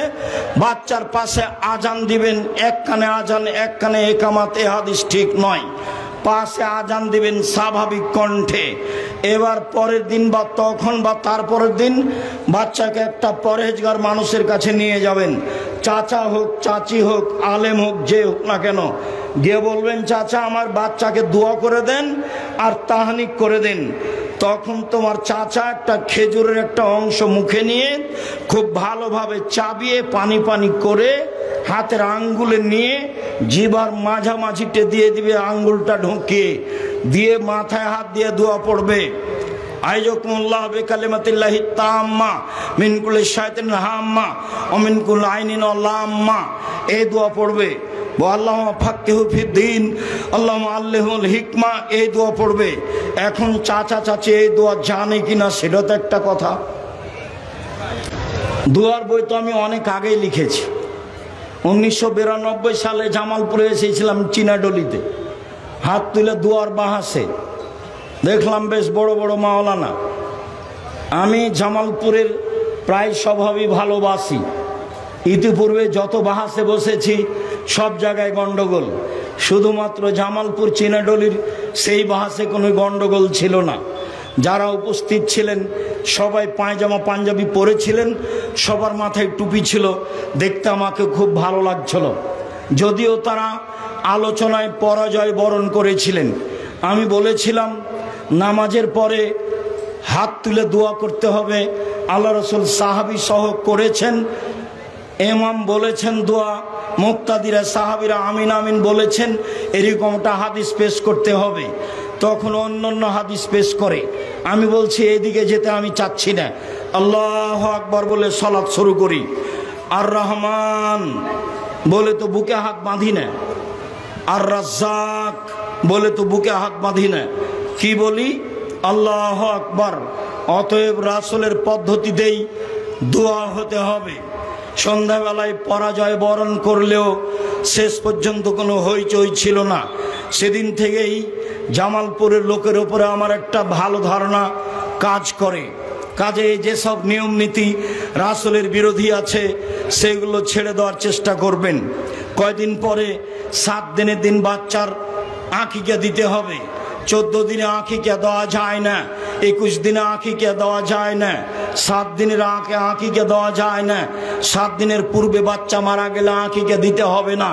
S1: বাচ্চার পাশে আজান দিবেন, এক কানে আজান এক কানে একামাত, এ হাদিস ঠিক নয়। পাশে আজান দিবেন স্বাভাবিক কণ্ঠে। এবার পরের দিন বা তখন বা তারপরের দিন বাচ্চাকে একটা পরহেজগার মানুষের কাছে নিয়ে যাবেন, চাচা হোক চাচি হোক আলেম হোক যে হোক না কেন, গিয়ে বলবেন চাচা আমার বাচ্চাকে দোয়া করে দেন আর তাহনিক করে দেন। তখন তোমার চাচা একটা খেজুরের একটা অংশ মুখে নিয়ে খুব ভালোভাবে চাবিয়ে পানি পানি করে হাতের আঙ্গুলে নিয়ে জিভার মাঝামাঝিতে দিয়ে দিবে, আঙ্গুলটা ঢুকিয়ে দিয়ে মাথায় হাত দিয়ে দোয়া পড়বে, আইজাকুমুল্লাহ বিকালিমাতিল্লাহি তাম্মা মিন কুল্লি শাইতানিন হাম্মা ওয়া মিন কুল্লি আইনিন লাম্মা। এই দোয়া পড়বে। আল্লাহুম্মা ফাক্কিহু ফিদ্দীন, আল্লাহুম্মা আল্লিমহুল হিকমা, এই দোয়া পড়বে। এখন চাচা চাচি এই দোয়া জানে কিনা সেটা তো একটা কথা। দোয়ার বই তো আমি অনেক আগেই লিখেছি। 1992 সালে জামালপুরে এসেছিলাম চিনাডলিতে, হাত তুলে দোয়ার বাহাসে দেখলাম বেশ বড় বড় মাওলানা। আমি জামালপুরের প্রায় স্বভাবই ভালোবাসি। ইতিপূর্বে যত বাহাসে বসেছি সব জায়গায় গন্ডগোল, শুধুমাত্র জামালপুর চিনাডলির সেই বাহাসে কোনো গন্ডগোল ছিল না। যারা উপস্থিত ছিলেন সবাই পায়জামা পাঞ্জাবি পরেছিলেন, সবার মাথায় টুপি ছিল, দেখতে আমাকে খুব ভালো লাগছিল। যদিও তারা আলোচনায় পরাজয় বরণ করেছিলেন। আমি বলেছিলাম নামাজের পরে হাত তুলে দোয়া করতে হবে, আল্লাহ রসুল সাহাবি সহ করেছেন, ইমাম বলেছেন দোয়া, মুক্তাদিরা সাহাবিরা আমিন আমিন বলেছেন, এরকমটা হাদিস পেশ করতে হবে। তখন অন্য হাদিস পেশ করে। আমি বলছি এইদিকে যেতে আমি চাচ্ছি না, আল্লাহু আকবার বলে সালাত শুরু করি। আর রহমান বলে তো বুকে হাত বাঁধি না, আর রাজ্জাক বলে তো বুকে হাত বাঁধি না, কি বলি আল্লাহু আকবার। অতএব রাসূলের পদ্ধতিতেই দোয়া হতে হবে। সন্ধ্যাবেলায় পরাজয় বরণ করলেও শেষ পর্যন্ত কোনো হইচই ছিল না। সেদিন থেকেই জামালপুরের লোকের উপরে আমার একটা ভালো ধারণা কাজ করে। কাজে যেসব নিয়ম নীতি রাসূলের বিরোধী আছে সেগুলো ছেড়ে দেওয়ার চেষ্টা করবেন। কয়দিন পরে 7 দিনের দিন বাচ্চার আকিকা দিতে হবে। 14 দিনে আকিকা দেওয়া যায় না, 21 দিনে আকিকা দেওয়া যায় না, 7 দিনের আকিকা দেওয়া যায় না। 7 দিনের পূর্বে বাচ্চা মারা গেলে আকিকা দিতে হবে না।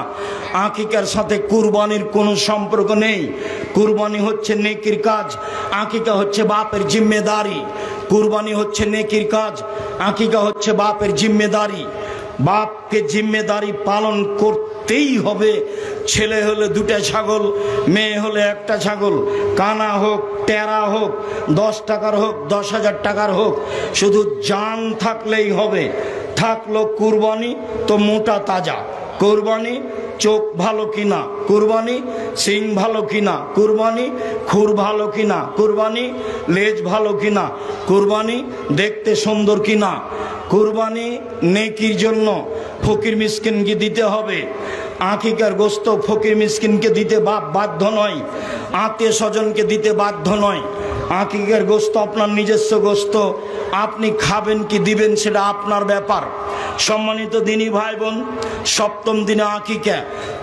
S1: আকিকার সাথে কুরবানির কোনো সম্পর্ক নেই। কুরবানি হচ্ছে নেকির কাজ, আকিকা হচ্ছে বাপের জিম্মেদারি। কুরবানি হচ্ছে নেকির কাজ, আকিকা হচ্ছে বাপের জিম্মেদারি। বাপকে জিম্মেদারি পালন করতেই হবে। ছেলে হলে 2টা ছাগল, মেয়ে হলে 1টা ছাগল, কানা হোক টেরা হোক, 10 টাকার হোক 10,000 টাকার হোক, শুধু জান থাকলেই হবে। থাকলো কুরবানি তো মোটা তাজা, কুরবানি চোখ ভালো কিনা, কুরবানি সিং ভালো কিনা, কুরবানি খুর ভালো কিনা, কুরবানি লেজ ভালো কিনা, কুরবানি দেখতে সুন্দর কিনা। কুরবানি নেকির জন্য ফকির মিসকিনকে দিতে হবে। আকিকার গোস্ত ফকির মিসকিনকে দিতে বাধ্য নয়, আত্মীয় স্বজনকে দিতে বাধ্য নয়। আকিকার গোস্ত আপনার নিজস্ব গোস্ত, আপনি খাবেন কি দিবেন সেটা আপনার ব্যাপার। সম্মানিত দিনী ভাই বোন, 7ম দিনে আকিকা।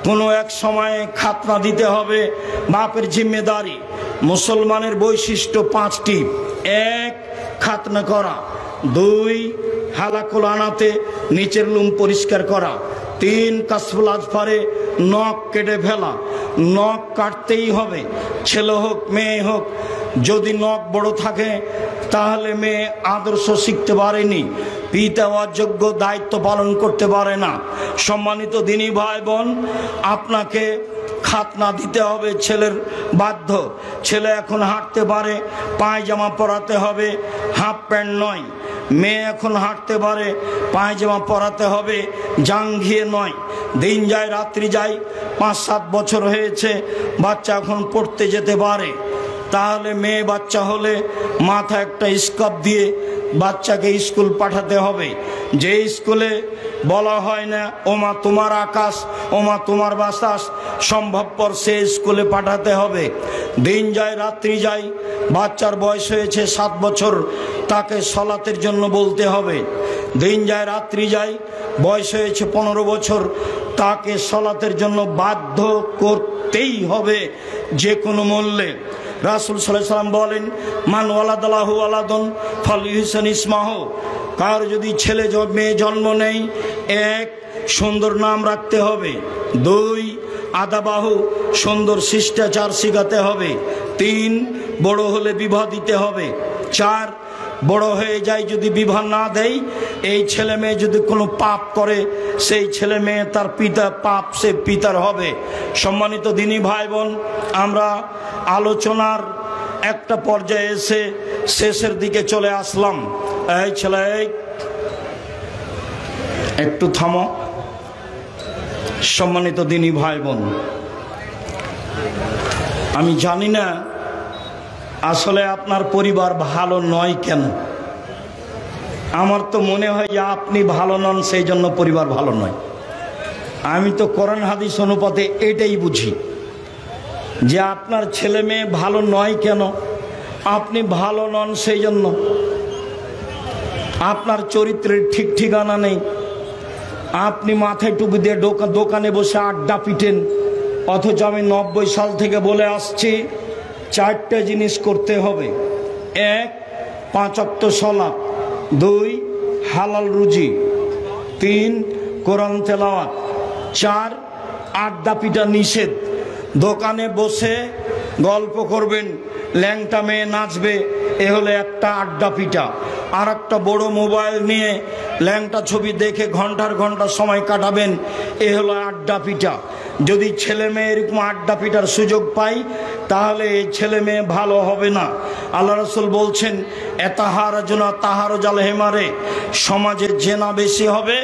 S1: কোনো এক সময়ে খাতনা দিতে হবে, বাপের জিম্মেদারি। মুসলমানের বৈশিষ্ট্য 5টি। 1 খাতনা করা, 2 হালাকুল আনাতে নিচের লুম পরিষ্কার করা, তিন কাসফুল আজফারে নখ কেটে ফেলা, নখ কাটতেই হবে, ছেলে হোক মেয়ে হোক। যদি নখ বড় থাকে তাহলে মেয়ে আদর্শ শিখতে পারেনি, পিতা অযোগ্য দায়িত্ব পালন করতে পারে না। সম্মানিত দিনী ভাই বোন, আপনাকে খাতনা দিতে হবে, ছেলের বাধ্য। ছেলে এখন হাঁটতে পারে, পায়জামা পরাতে হবে, হাফ প্যান্ট নয়। মেয়ে এখন হাঁটতে পারে, পায়জামা পরাতে হবে, জাঙ্ঘিয়ে নয়। দিন যায় রাত্রি যায়, 5-7 বছর হয়েছে, বাচ্চা এখন পড়তে যেতে পারে। তাহলে মেয়ে বাচ্চা হলে মাথা একটা স্কার্ফ দিয়ে বাচ্চাকে স্কুল পাঠাতে হবে। যে স্কুলে বলা হয় না ওমা তোমার আকাশ, ওমা তোমার বাতাস, সম্ভবপর সে স্কুলে পাঠাতে হবে। দিন যায় রাত্রি যায়, বাচ্চার বয়স হয়েছে 7 বছর, তাকে সলাতের জন্য বলতে হবে। দিন যায় রাত্রি যায়, বয়স হয়েছে 15 বছর, তাকে সলাতের জন্য বাধ্য করতেই হবে যে কোনো মূল্যে। রাসূল সাল্লাল্লাহু আলাইহি ওয়াসাল্লাম বলেন, মান ওয়ালাদালাহু ওয়ালাদুন ফালইহসান ইসমাহু। কার যদি ছেলে মেয়ে জন্ম নেয়, 1 সুন্দর নাম রাখতে হবে, 2 আদাবাহু সুন্দর শিষ্টাচার শিখাতে হবে, 3 বড় হলে বিবাহ দিতে হবে, 4 বড় হয়ে যায় যদি বিবাহ না দেয়, এই ছেলে মেয়ে যদি কোনো পাপ করে, সেই ছেলে মেয়ে তার পিতা পাপ সে পিতার হবে। সম্মানিত দিনী ভাই বোন, আমরা আলোচনার একটা পর্যায়ে এসে শেষের দিকে চলে আসলাম। এই ছেলে একটু থামো। সম্মানিত দিনী ভাই বোন, আমি জানি না আসলে আপনার পরিবার ভালো নয় কেন। আমার তো মনে হয় যে আপনি ভালো নন, সেই জন্য পরিবার ভালো নয়। আমি তো কোরআন হাদিস অনুপাতে এটাই বুঝি যে আপনার ছেলে মেয়ে ভালো নয় কেন, আপনি ভালো নন সেই জন্য। আপনার চরিত্রের ঠিক ঠিকানা নেই, আপনি মাথায় টুপি দিয়ে দোকানে বসে আড্ডা পিটেন, অথচ আমি 90 সাল থেকে বলে আসছি 4টে জিনিস করতে হবে। 1 5 ওয়াক্ত সালাত, 2 হালাল রুজি, 3 কোরআন তেলাওয়াত, 4 আড্ডা পিটা নিষেধ। দোকানে বসে গল্প করবেন, ল্যাংটা মেয়ে নাচবে, এ হলো একটা আড্ডা পিটা। আর একটা বড় মোবাইল নিয়ে ল্যাংটা ছবি দেখে ঘন্টার ঘন্টা সময় কাটাবেন, এ হলো আড্ডা পিটা। যদি ছেলে মেয়ে এরকম আড্ডা পিটার সুযোগ পাই, তাহলে এই ছেলে মেয়ে ভালো হবে না। আল্লাহ রাসূল বলছেন, এতাহারাজুনা তাহারুজাল হেমারে, সমাজে জেনা বেশি হবে,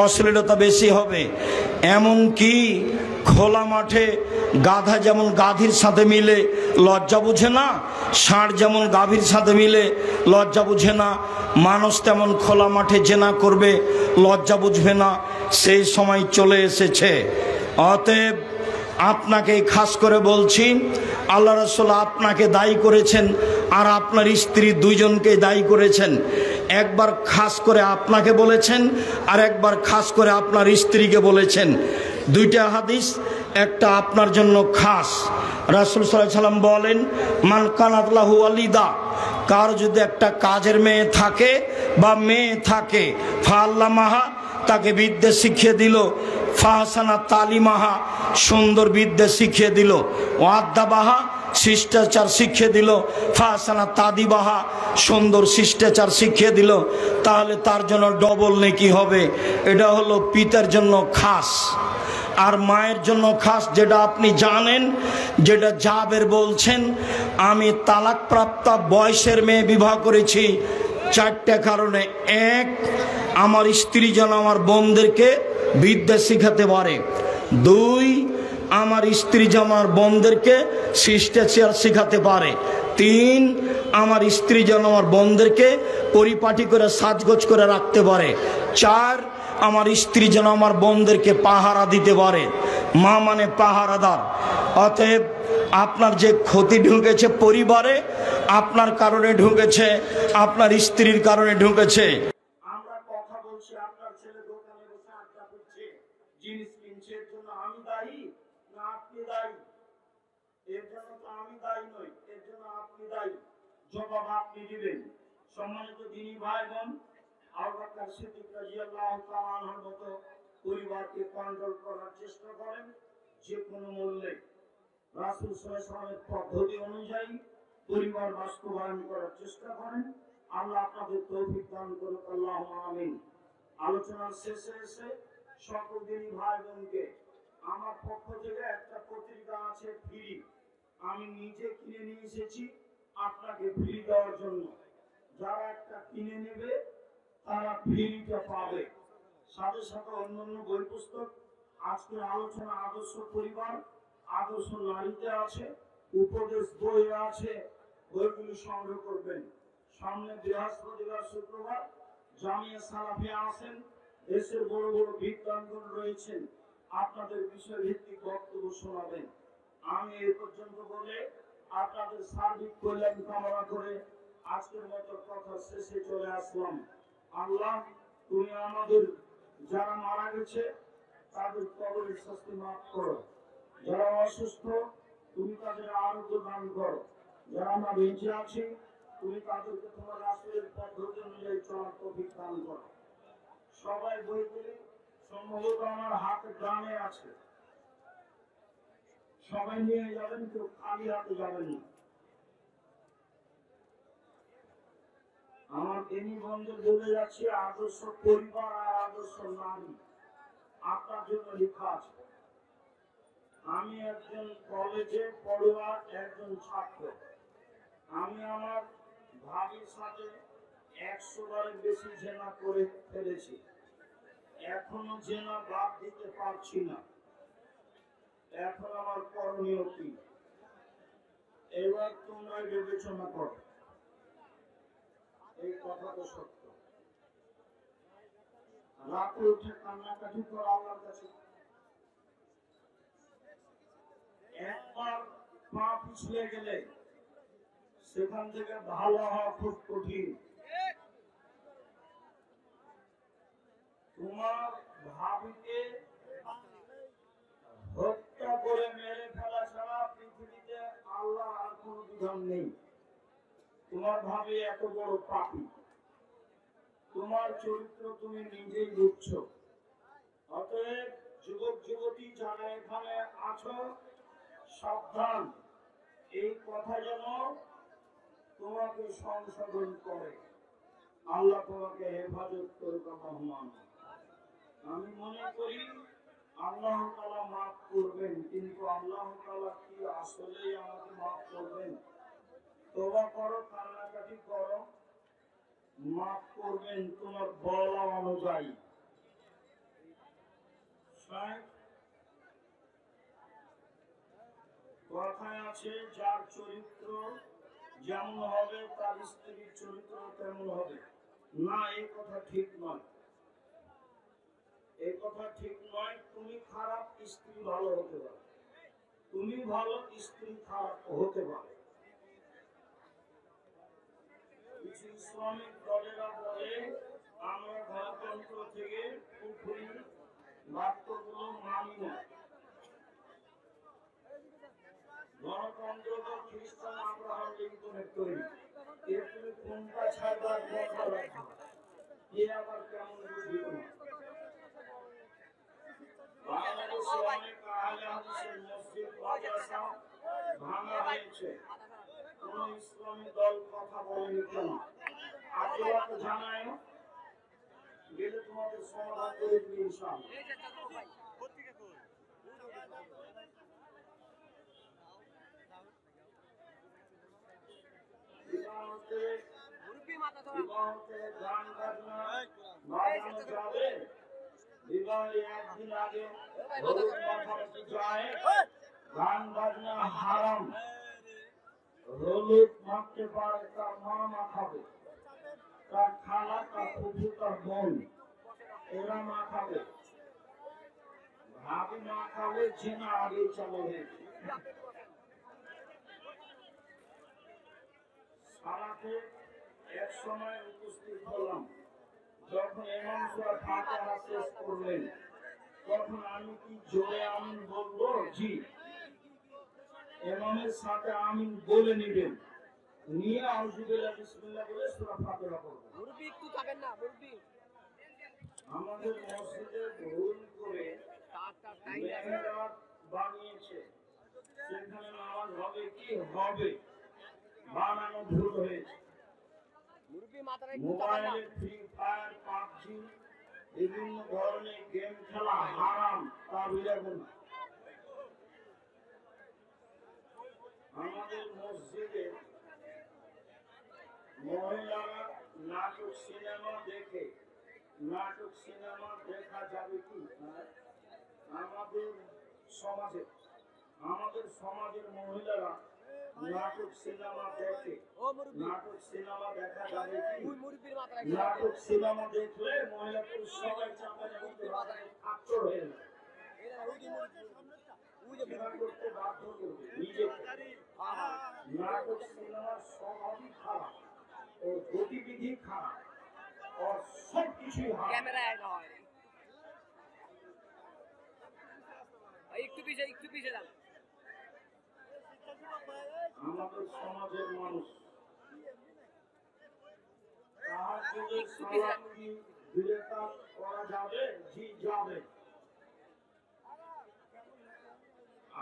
S1: অশ্লীলতা বেশি হবে। এমন কি খোলা মাঠে গাধা যেমন গাধীর সাথে মিলে লজ্জা বুঝে না, ষাঁড় যেমন গাভীর সাথে মিলে লজ্জা বুঝে না, মানুষ তেমন খোলা মাঠে জেনা করবে, লজ্জা বুঝবে না। সেই সময় চলে এসেছে। অতএব আপনাকে খাস করে বলছি, আল্লাহ রাসূল আপনাকে দায়ী করেছেন আর আপনার স্ত্রী দুইজনকে দায়ী করেছেন। একবার খাস করে আপনাকে বলেছেন আর একবার খাস করে আপনার স্ত্রীকে বলেছেন। 2টা হাদিস, একটা আপনার জন্য খাস। রাসূল সাল্লাল্লাহু আলাইহি ওয়াসাল্লাম বলেন, মান কানাত লাহু ওয়ালিদা, কার যদি একটা কাজের মেয়ে থাকে বা মেয়ে থাকে, ফাআল্লামাহা, তাকে বিদ্যা শিখিয়ে দিল, ফাহসানা তালিমাহা, সুন্দর বিদ্যা শিখিয়ে দিল, ওয়াদ্দাবাহা, শিষ্টাচার শিখিয়ে দিল, ফাহসানা তাদিবাহা, সুন্দর শিষ্টাচার শিখিয়ে দিল, তাহলে তার জন্য ডবল নেকি হবে। এটা হলো পিতার জন্য খাস। আর মায়ের জন্য খাস, যেটা আপনি জানেন, যেটা জাবের বলছেন, আমি তালাকপ্রাপ্তা বয়সের মেয়ে বিবাহ করেছি 4টে কারণে। 1, আমার স্ত্রী যেন আমার বোনদেরকে বিদ্যা শিখাতে পারে। 2, আমার স্ত্রী যেন আমার বোনদেরকে শিষ্টাচার শিখাতে পারে। 3, আমার স্ত্রী যেন আমার বোনদেরকে পরিপাটি করে সাজগোজ করে রাখতে পারে। 4, আমার স্ত্রী যেন আমার বোনদেরকে পাহারা দিতে পারে। মা মানে পাহারাদার। অতএব আপনার যে ক্ষতি ঢুকেছে পরিবারে, আপনার কারণে ঢুকেছে, আপনার স্ত্রীর কারণে ঢুকেছে। আমরা কথা বলছি, আপনার ছেলে দোকানে বসে আড্ডা করছে, জিনিস কিনছে, এর জন্য আমি দায়ী না আপনি দায়ী? এর জন্য তো আমি দায়ী নই, এর জন্য আপনি দায়ী। জবাব আপনি দিবেন। সম্মানিত দিনী ভাই বোন, আবু বকর সিদ্দিক রাদিয়াল্লাহু তাআলা আনহুর মতো পরিবারকে কন্ট্রোল করার চেষ্টা করেন যে কোনো মূল্যে। রাসূল সাল্লাল্লাহু আলাইহি ওয়াসাল্লামের পদ্ধতি অনুযায়ী পরিবার বাস্তবায়ন করার চেষ্টা করেন। আল্লাহ আপনাদের তৌফিক দান করুন, আল্লাহুম্মা আমিন। আলোচনার শেষে এসে সকল দিনী ভাই বোনকে আমার পক্ষ থেকে একটা পত্রিকা আছে ফ্রি, আমি নিজে কিনে নিয়ে এসেছি আপনাকে ফ্রি দেওয়ার জন্য। যারা একটা কিনে নেবে তারা ফ্রিটা পাবে। সাথে সাথে অন্যান্য বই পুস্তক, আজকের আলোচনা আদর্শ পরিবার, আদর্শ নারীতে আছে, উপদেশ বই আছে, বইগুলি সংগ্রহ করবেন। সামনে বৃহস্পতিবার শুক্রবার জামিয়া সালাফিয়া আছেন, দেশের বড় বড় বিদ্বানগণ রয়েছেন, আপনাদের বিষয় ভিত্তিক বক্তব্য শোনাবেন। আমি এই পর্যন্ত বলে আপনাদের সার্বিক কল্যাণ কামনা করে আজকের মতো কথা শেষে চলে আসলাম। আল্লাহ তুমি আমাদের যারা মারা গেছে তাদের কবরের শাস্তি মাফ করো, যারা অসুস্থ তুমি তাদের আরোগ্য দান করো, যারা আমরা বেঁচে আছি তুমি তাদেরকে তোমার রাসূলের পদ্ধতি অনুযায়ী চলার তৌফিক দান করো। সবাই বইগুলি সম্ভবত আমার হাতে ডানে আছে, সবাই নিয়ে যাবেন, কেউ খালি হাতে যাবেন না। আমার তিনি বন্ধু বলে যাচ্ছে আদর্শ পরিবার আর আদর্শ নারী আপনার জন্য লেখা আছে। আমি একজন কলেজে পড়ুয়া, একজন ছাত্র। আমি আমার ভাবির সাথে 100 বারের বেশি জেনা করে ফেলেছি, এখনো জেনা বাদ দিতে পারছি না। এখন আমার করণীয় কি? এবার তোমরা বিবেচনা করো। এই কথা তো সত্য। রাতে উঠে কান্নাকাটি করো আল্লাহর কাছে। একবার পা পিছলে গেলে সেখান থেকে ভালো হওয়া খুব কঠিন। তোমার ভাবিকে হত্যা করে মেরে ফেলা ছাড়া পৃথিবীতে আল্লাহ আর কোন বিধান নেই। তোমার ভাবি এত বড় পাপী, তোমার চরিত্র তুমি নিজেই বুঝছো। অতএব যুবক যুবতী যারা এখানে আছো সাবধান, এই কথা যেন তোমাকে সংশোধন করে। আল্লাহ তোমাকে হেফাজত করুক। আমি মনে করি আল্লাহ তাআলা মাফ করবেন, কিন্তু আল্লাহ তাআলা কি আসলেই আমাকে মাফ করবেন? তওবা করো, কান্নাকাটি করো, মাফ করবেন তোমার বলা অনুযায়ী। কথায় আছে যার চরিত্র যেমন হবে তার স্ত্রীর চরিত্র তেমন হবে না। এই কথা ঠিক নয়, এই কথা ঠিক নয়। তুমি খারাপ, স্ত্রী ভালো হতে পারে, তুমি ভালো, স্ত্রী খারাপ হতে পারে। কিছু ইসলামিক দলেরা বলে আমরা গণতন্ত্র থেকে পুরোপুরি বাক্যগুলো মানি না। গণতন্ত্র তো খ্রিস্টান আব্রাহাম লিঙ্কনের তৈরি, এর তুমি কোনটা ছাড়বা কোনটা রাখবা, কে আবার কেমন বুঝবে না। বাংলাদেশে অনেক আহলে হাদিসের মসজিদ মাদ্রাসা ভাঙা হয়েছে, কোন ইসলামী দল কথা বলেনি কেন? আজকে জানায় গেলে তোমাদের সমাধান করে দিবে ইনশাআল্লাহ। গান বাজনা বাজানো যাবে? বিবাহের একদিন আগে হলুদ মাখাতে যায়, গান বাজনা হারাম। হলুদ মাখতে পারে তার মা মাখাবে, তার খালা, তার ফুফু, তার বোন, এরা মাখাবে। ভাবি মাখাবে, জেনা আগে চালু হয়েছে। সালাতে এক সময় উপস্থিত হলাম, যখন ইমাম সূরা ফাতিহা শেষ করলেন তখন আমি কি জোরে আমিন বলবো? জি। ইমামের সাথে আমিন বলে নেবেন, নিয়ে আউযু বিল্লাহি বিসমিল্লাহ বলে সূরা ফাতিহা পড়বেন। মুরব্বি একটু যাবেন না, মুরব্বি আমাদের মসজিদে ভুল করে মেহরাব বানিয়েছে, সেখানে নামাজ হবে কি হবে, বানানো ভুল হয়েছে। মোবাইলে ফ্রি ফায়ার, পাবজি, বিভিন্ন ধরনের গেম খেলা হারাম, তা বুঝাবো না। আমাদের মসজিদে মহিলারা নাটক সিনেমা দেখে, নাটক সিনেমা দেখা যাবে কি? আমাদের সমাজে, আমাদের সমাজের মহিলারা নাটক সিনেমা দেখে, নাটক সিনেমা দেখা যাবে কি? নাটক সিনেমা দেখলে মহিলা পুরুষ সবাই চাপায় আচ্ছর হয়ে যায়, করতে বাধ্য করবে নিজেকে। নাটক সিনেমার স্বভাবই খারাপ, ও গতিবিধি খারাপ, ও সব কিছুই
S2: একটু পিছিয়ে যান।
S1: আমাদের সমাজের মানুষ করা যাবে, জি যাবে।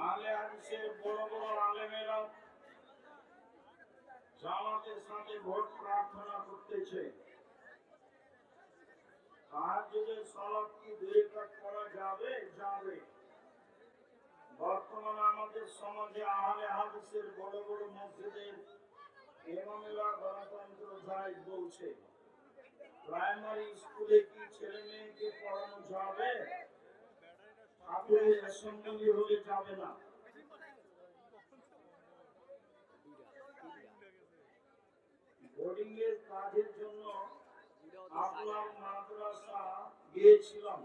S1: আলে হাদিসের বড় বড় আলেমেরা জামাতের সাথে ভোট প্রার্থনা করতেছে, তাহাজ্জুদের সালাত কি 2 রাকাত পড়া যাবে? যাবে। বর্তমানে আমাদের সমাজে আহলে হাদিসের বড় বড় মসজিদের ইমামেরা গণতন্ত্র জায়েজ বলছে। প্রাইমারি স্কুলে কি ছেলে মেয়েকে পড়ানো যাবে? ঠাকুরের অ্যাসেম্বলি হলে যাবে না। বোর্ডিং এর কাজের জন্য আপনার মাদ্রাসা গিয়েছিলাম,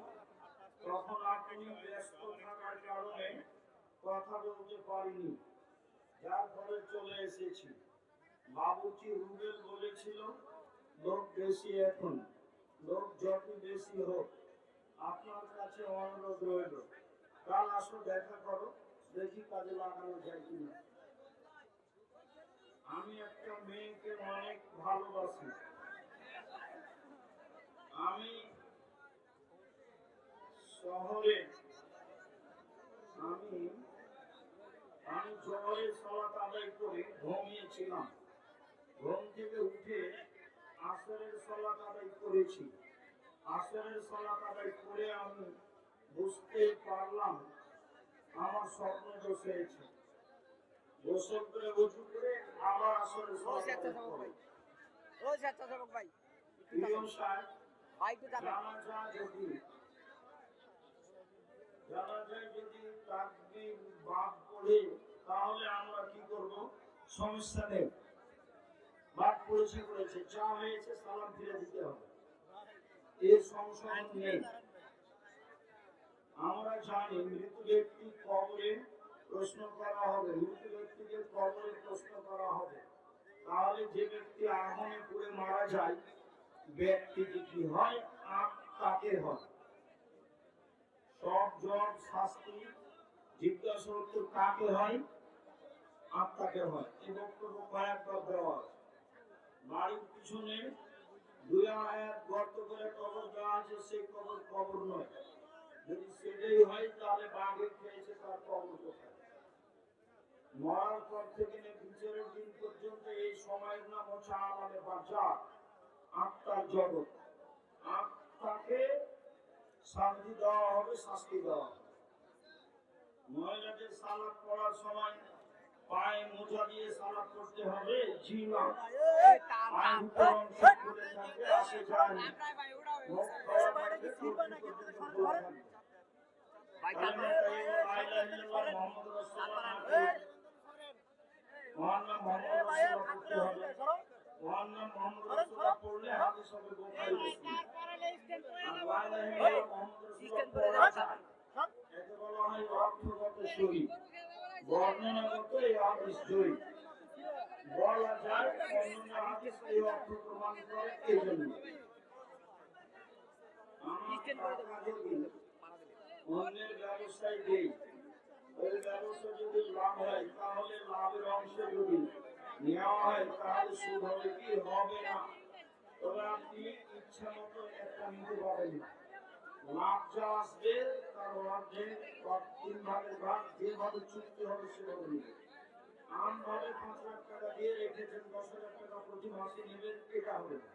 S1: তখন আপনি ব্যস্ত থাকার কারণে কথা বলতে পারিনি, যার ফলে চলে এসেছি। বাবুচি রুবেল বলেছিল, লোক বেশি, এখন লোক যত বেশি হোক, আপনার কাছে অনুরোধ রইল, কাল আসো, দেখা করো, দেখি কাজে লাগানো যায় কিনা। আমি একটা মেয়েকে অনেক ভালোবাসি। আমি শহরে, আমি জোহরে সালাত আদায় করে ঘুমিয়েছিলাম। ঘুম থেকে উঠে আসরের সালাত আদায় করেছি। আসরের সালাত আদায় করে আমি বুঝতে পারলাম আমার স্বপ্ন দোষ হয়েছে। গোসল করে ওযু করে আবার আসরের সালাত আদায় করে। জানাজায় যদি তাকবীর বাদ পড়ে, তাহলে আমরা কি করব? সমস্যা নেই, বাদ পড়েছে, যা হয়েছে সালাম ফিরে দিতে হবে, এর সংশোধন নেই। আমরা জানি মৃত ব্যক্তি কবরে প্রশ্ন করা হবে, মৃত ব্যক্তিকে কবরে প্রশ্ন করা হবে। তাহলে যে ব্যক্তি আগুনে পুড়ে মারা যায়, ব্যক্তিটি কি হয়? আত্মাকে হয়। সব জব শাস্তি জিজ্ঞাসা উত্তর কাকে হয়? আত্মাকে হয়। এই বক্তব্য কয়েকবার দেওয়া আছে। বাড়ির পিছনে 2 আয়াত গর্ত করে কবর দেওয়া আছে, সেই কবর কবর নয়। যদি সেটাই হয়, তাহলে বাঘে খেয়েছে, তার কবর কোথায়? মরার পর থেকে বিচারের দিন পর্যন্ত এই সময়ের নাম হচ্ছে আলামে বারজাখ, আত্মার জগৎ। আত্মাকে শান্তি দেওয়া হবে, শাস্তি দেওয়া হবে। মহিলাদের সালাত পড়ার সময় পায়ে মোজা দিয়ে সালাত করতে হবে? জি না। পায়ের উপর অংশ খুলে থাকবে, আসে যায় না। মুখ খোলা থাকবে, চোখ পর্যন্ত খোলা থাকবে। মোহাম্মদ রাসূলুল্লাহ পড়তে হবে। মোহাম্মদ রাসূলুল্লাহ পড়লে হাদিস হবে বুখারী মুসলিম। এতে বলা হয় অর্থগত সহি, বর্ণনাগত এই হাদিস জয়ী। বলা যায় অন্য হাদিস এই অর্থ প্রমাণ করে, এই জন্য অন্যের ব্যবসায় দেই, ওই ব্যবসা যদি লাভ হয়, তাহলে লাভের অংশ যদি নেওয়া হয়, তাহলে সুদ হবে কি? হবে না। তবে আপনি ইচ্ছা মতো একটা নিতে পারেন না।
S3: লাভ যা আসবে তার অর্ধেক বা 3 ভাগের ভাগ যেভাবে চুক্তি হবে সেভাবে নেবে। আমভাবে 5 লাখ টাকা দিয়ে রেখেছেন, 10,000 টাকা প্রতি মাসে নেবেন, এটা হবে না।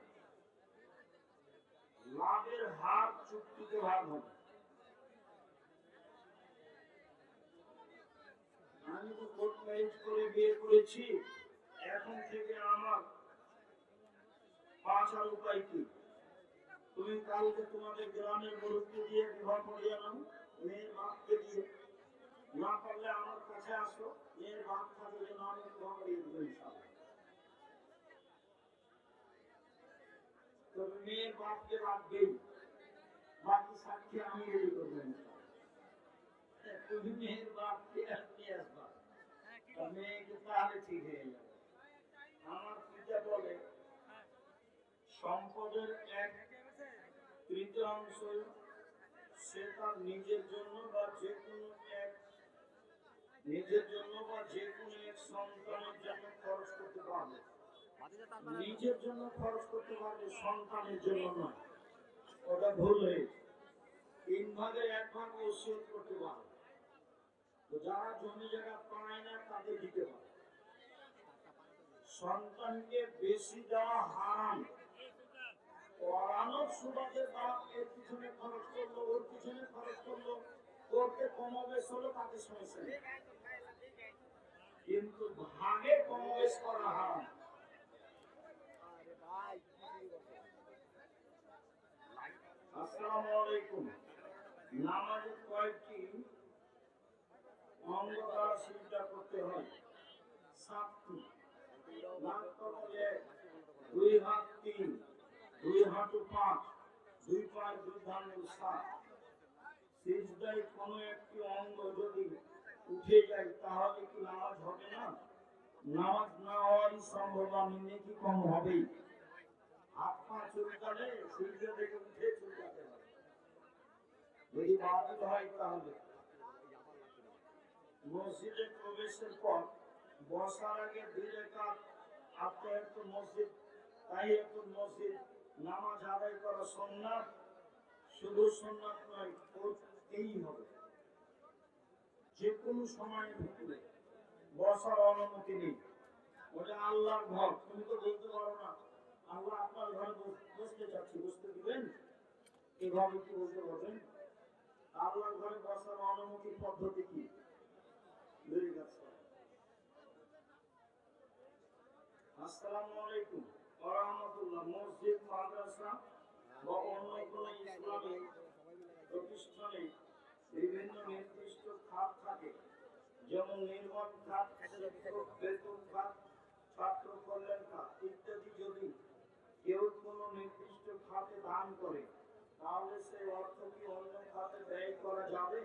S3: লাভের হার চুক্তিতে ভাগ হবে। আমি তো কোর্ট ম্যারেজ করে বিয়ে করেছি, এখন থেকে আমার 5 আর উপায় কি? তুমি কালকে তোমাদের গ্রামের মুরব্বী দিয়ে বিবাহ করিয়ে নাও, মেয়ের বাপকে দিয়ে। না পারলে আমার কাছে আসো, মেয়ের বাপ থাকে যেন আমি বিবাহ করিয়ে দেবো ইনশাআল্লাহ। তবে মেয়ের বাপকে রাখবেই, বাকি সাক্ষী আমি রেডি করবো ইনশাআল্লাহ। তুমি মেয়ের বাপকে নিয়ে আসবা, মেয়েকে তাহলে ঠিক হয়ে যাবে। আমার পিতা বলে সম্পদের 1/3 সে তার নিজের জন্য বা যে কোনো এক সন্তানের জন্য খরচ করতে পারবে। নিজের জন্য খরচ করতে পারবে, সন্তানের জন্য নয়। ওটা ভুল হয়েছে। 3 ভাগের 1 ভাগ ওসিয়ত করতে পারবে। তো যারা জমি জায়গা পায় না তাদের দিতে পারে। সন্তানকে বেশি দেওয়া হারাম। পড়ানোর সুবাদে বাপ এর পিছনে খরচ করলো, ওর পিছনে খরচ করলো, করতে কমবেশ হলো, তাকে সমস্যা নেই। কিন্তু ভাগে কমবেশ করা হারাম। আসসালামু আলাইকুম। নামাজের কয়েকটি অঙ্গ দ্বারা সিজদা করতে হয়। 7টি। নাক কবর 1, 2 হাত 3, 2 হাঁটু 5, 2 পায়ের 2 আঙ্গুল 7। সিজদায় কোনো একটি অঙ্গ যদি উঠে যায় তাহলে কি নামাজ হবে না? নামাজ না হওয়ারই সম্ভাবনা, নেকি কম হবেই। হাত পা চুলকালে সিজদা থেকে উঠে চুলকাতে হবে। যদি বাতিল হয় তাহলে মসজিদে প্রবেশের পর বসার আগে 2 রাকাত আত্তাহিয়াতুল মসজিদ, তাহিয়াতুল মসজিদ নামাজ আদায় করা সুন্নাত। শুধু সুন্নাত নয়, করতেই হবে। যে কোনো সময়ের ভিতরে বসার অনুমতি নেই। ওটা আল্লাহর ঘর, তুমি তো বলতে পারো না আল্লাহ আপনার ঘরে বসতে চাচ্ছি, বসতে দিবেন? এভাবে কি বলতে পারবেন? আল্লাহর ঘরে বসার অনুমতির পদ্ধতি কি? আসসালামু আলাইকুম ওয়া রাহমাতুল্লাহ। মসজিদ, মাদ্রাসা বা অন্য কোনো ইসলামিক প্রতিষ্ঠানে বিভিন্ন নির্দিষ্ট খাত থাকে, যেমন নির্মাণ খাত, শিক্ষক বেতন খাত, ছাত্র কল্যাণ খাত ইত্যাদি। যদি কেউ কোনো নির্দিষ্ট খাতে দান করে তাহলে সেই অর্থ কি অন্য খাতে ব্যয় করা যাবে?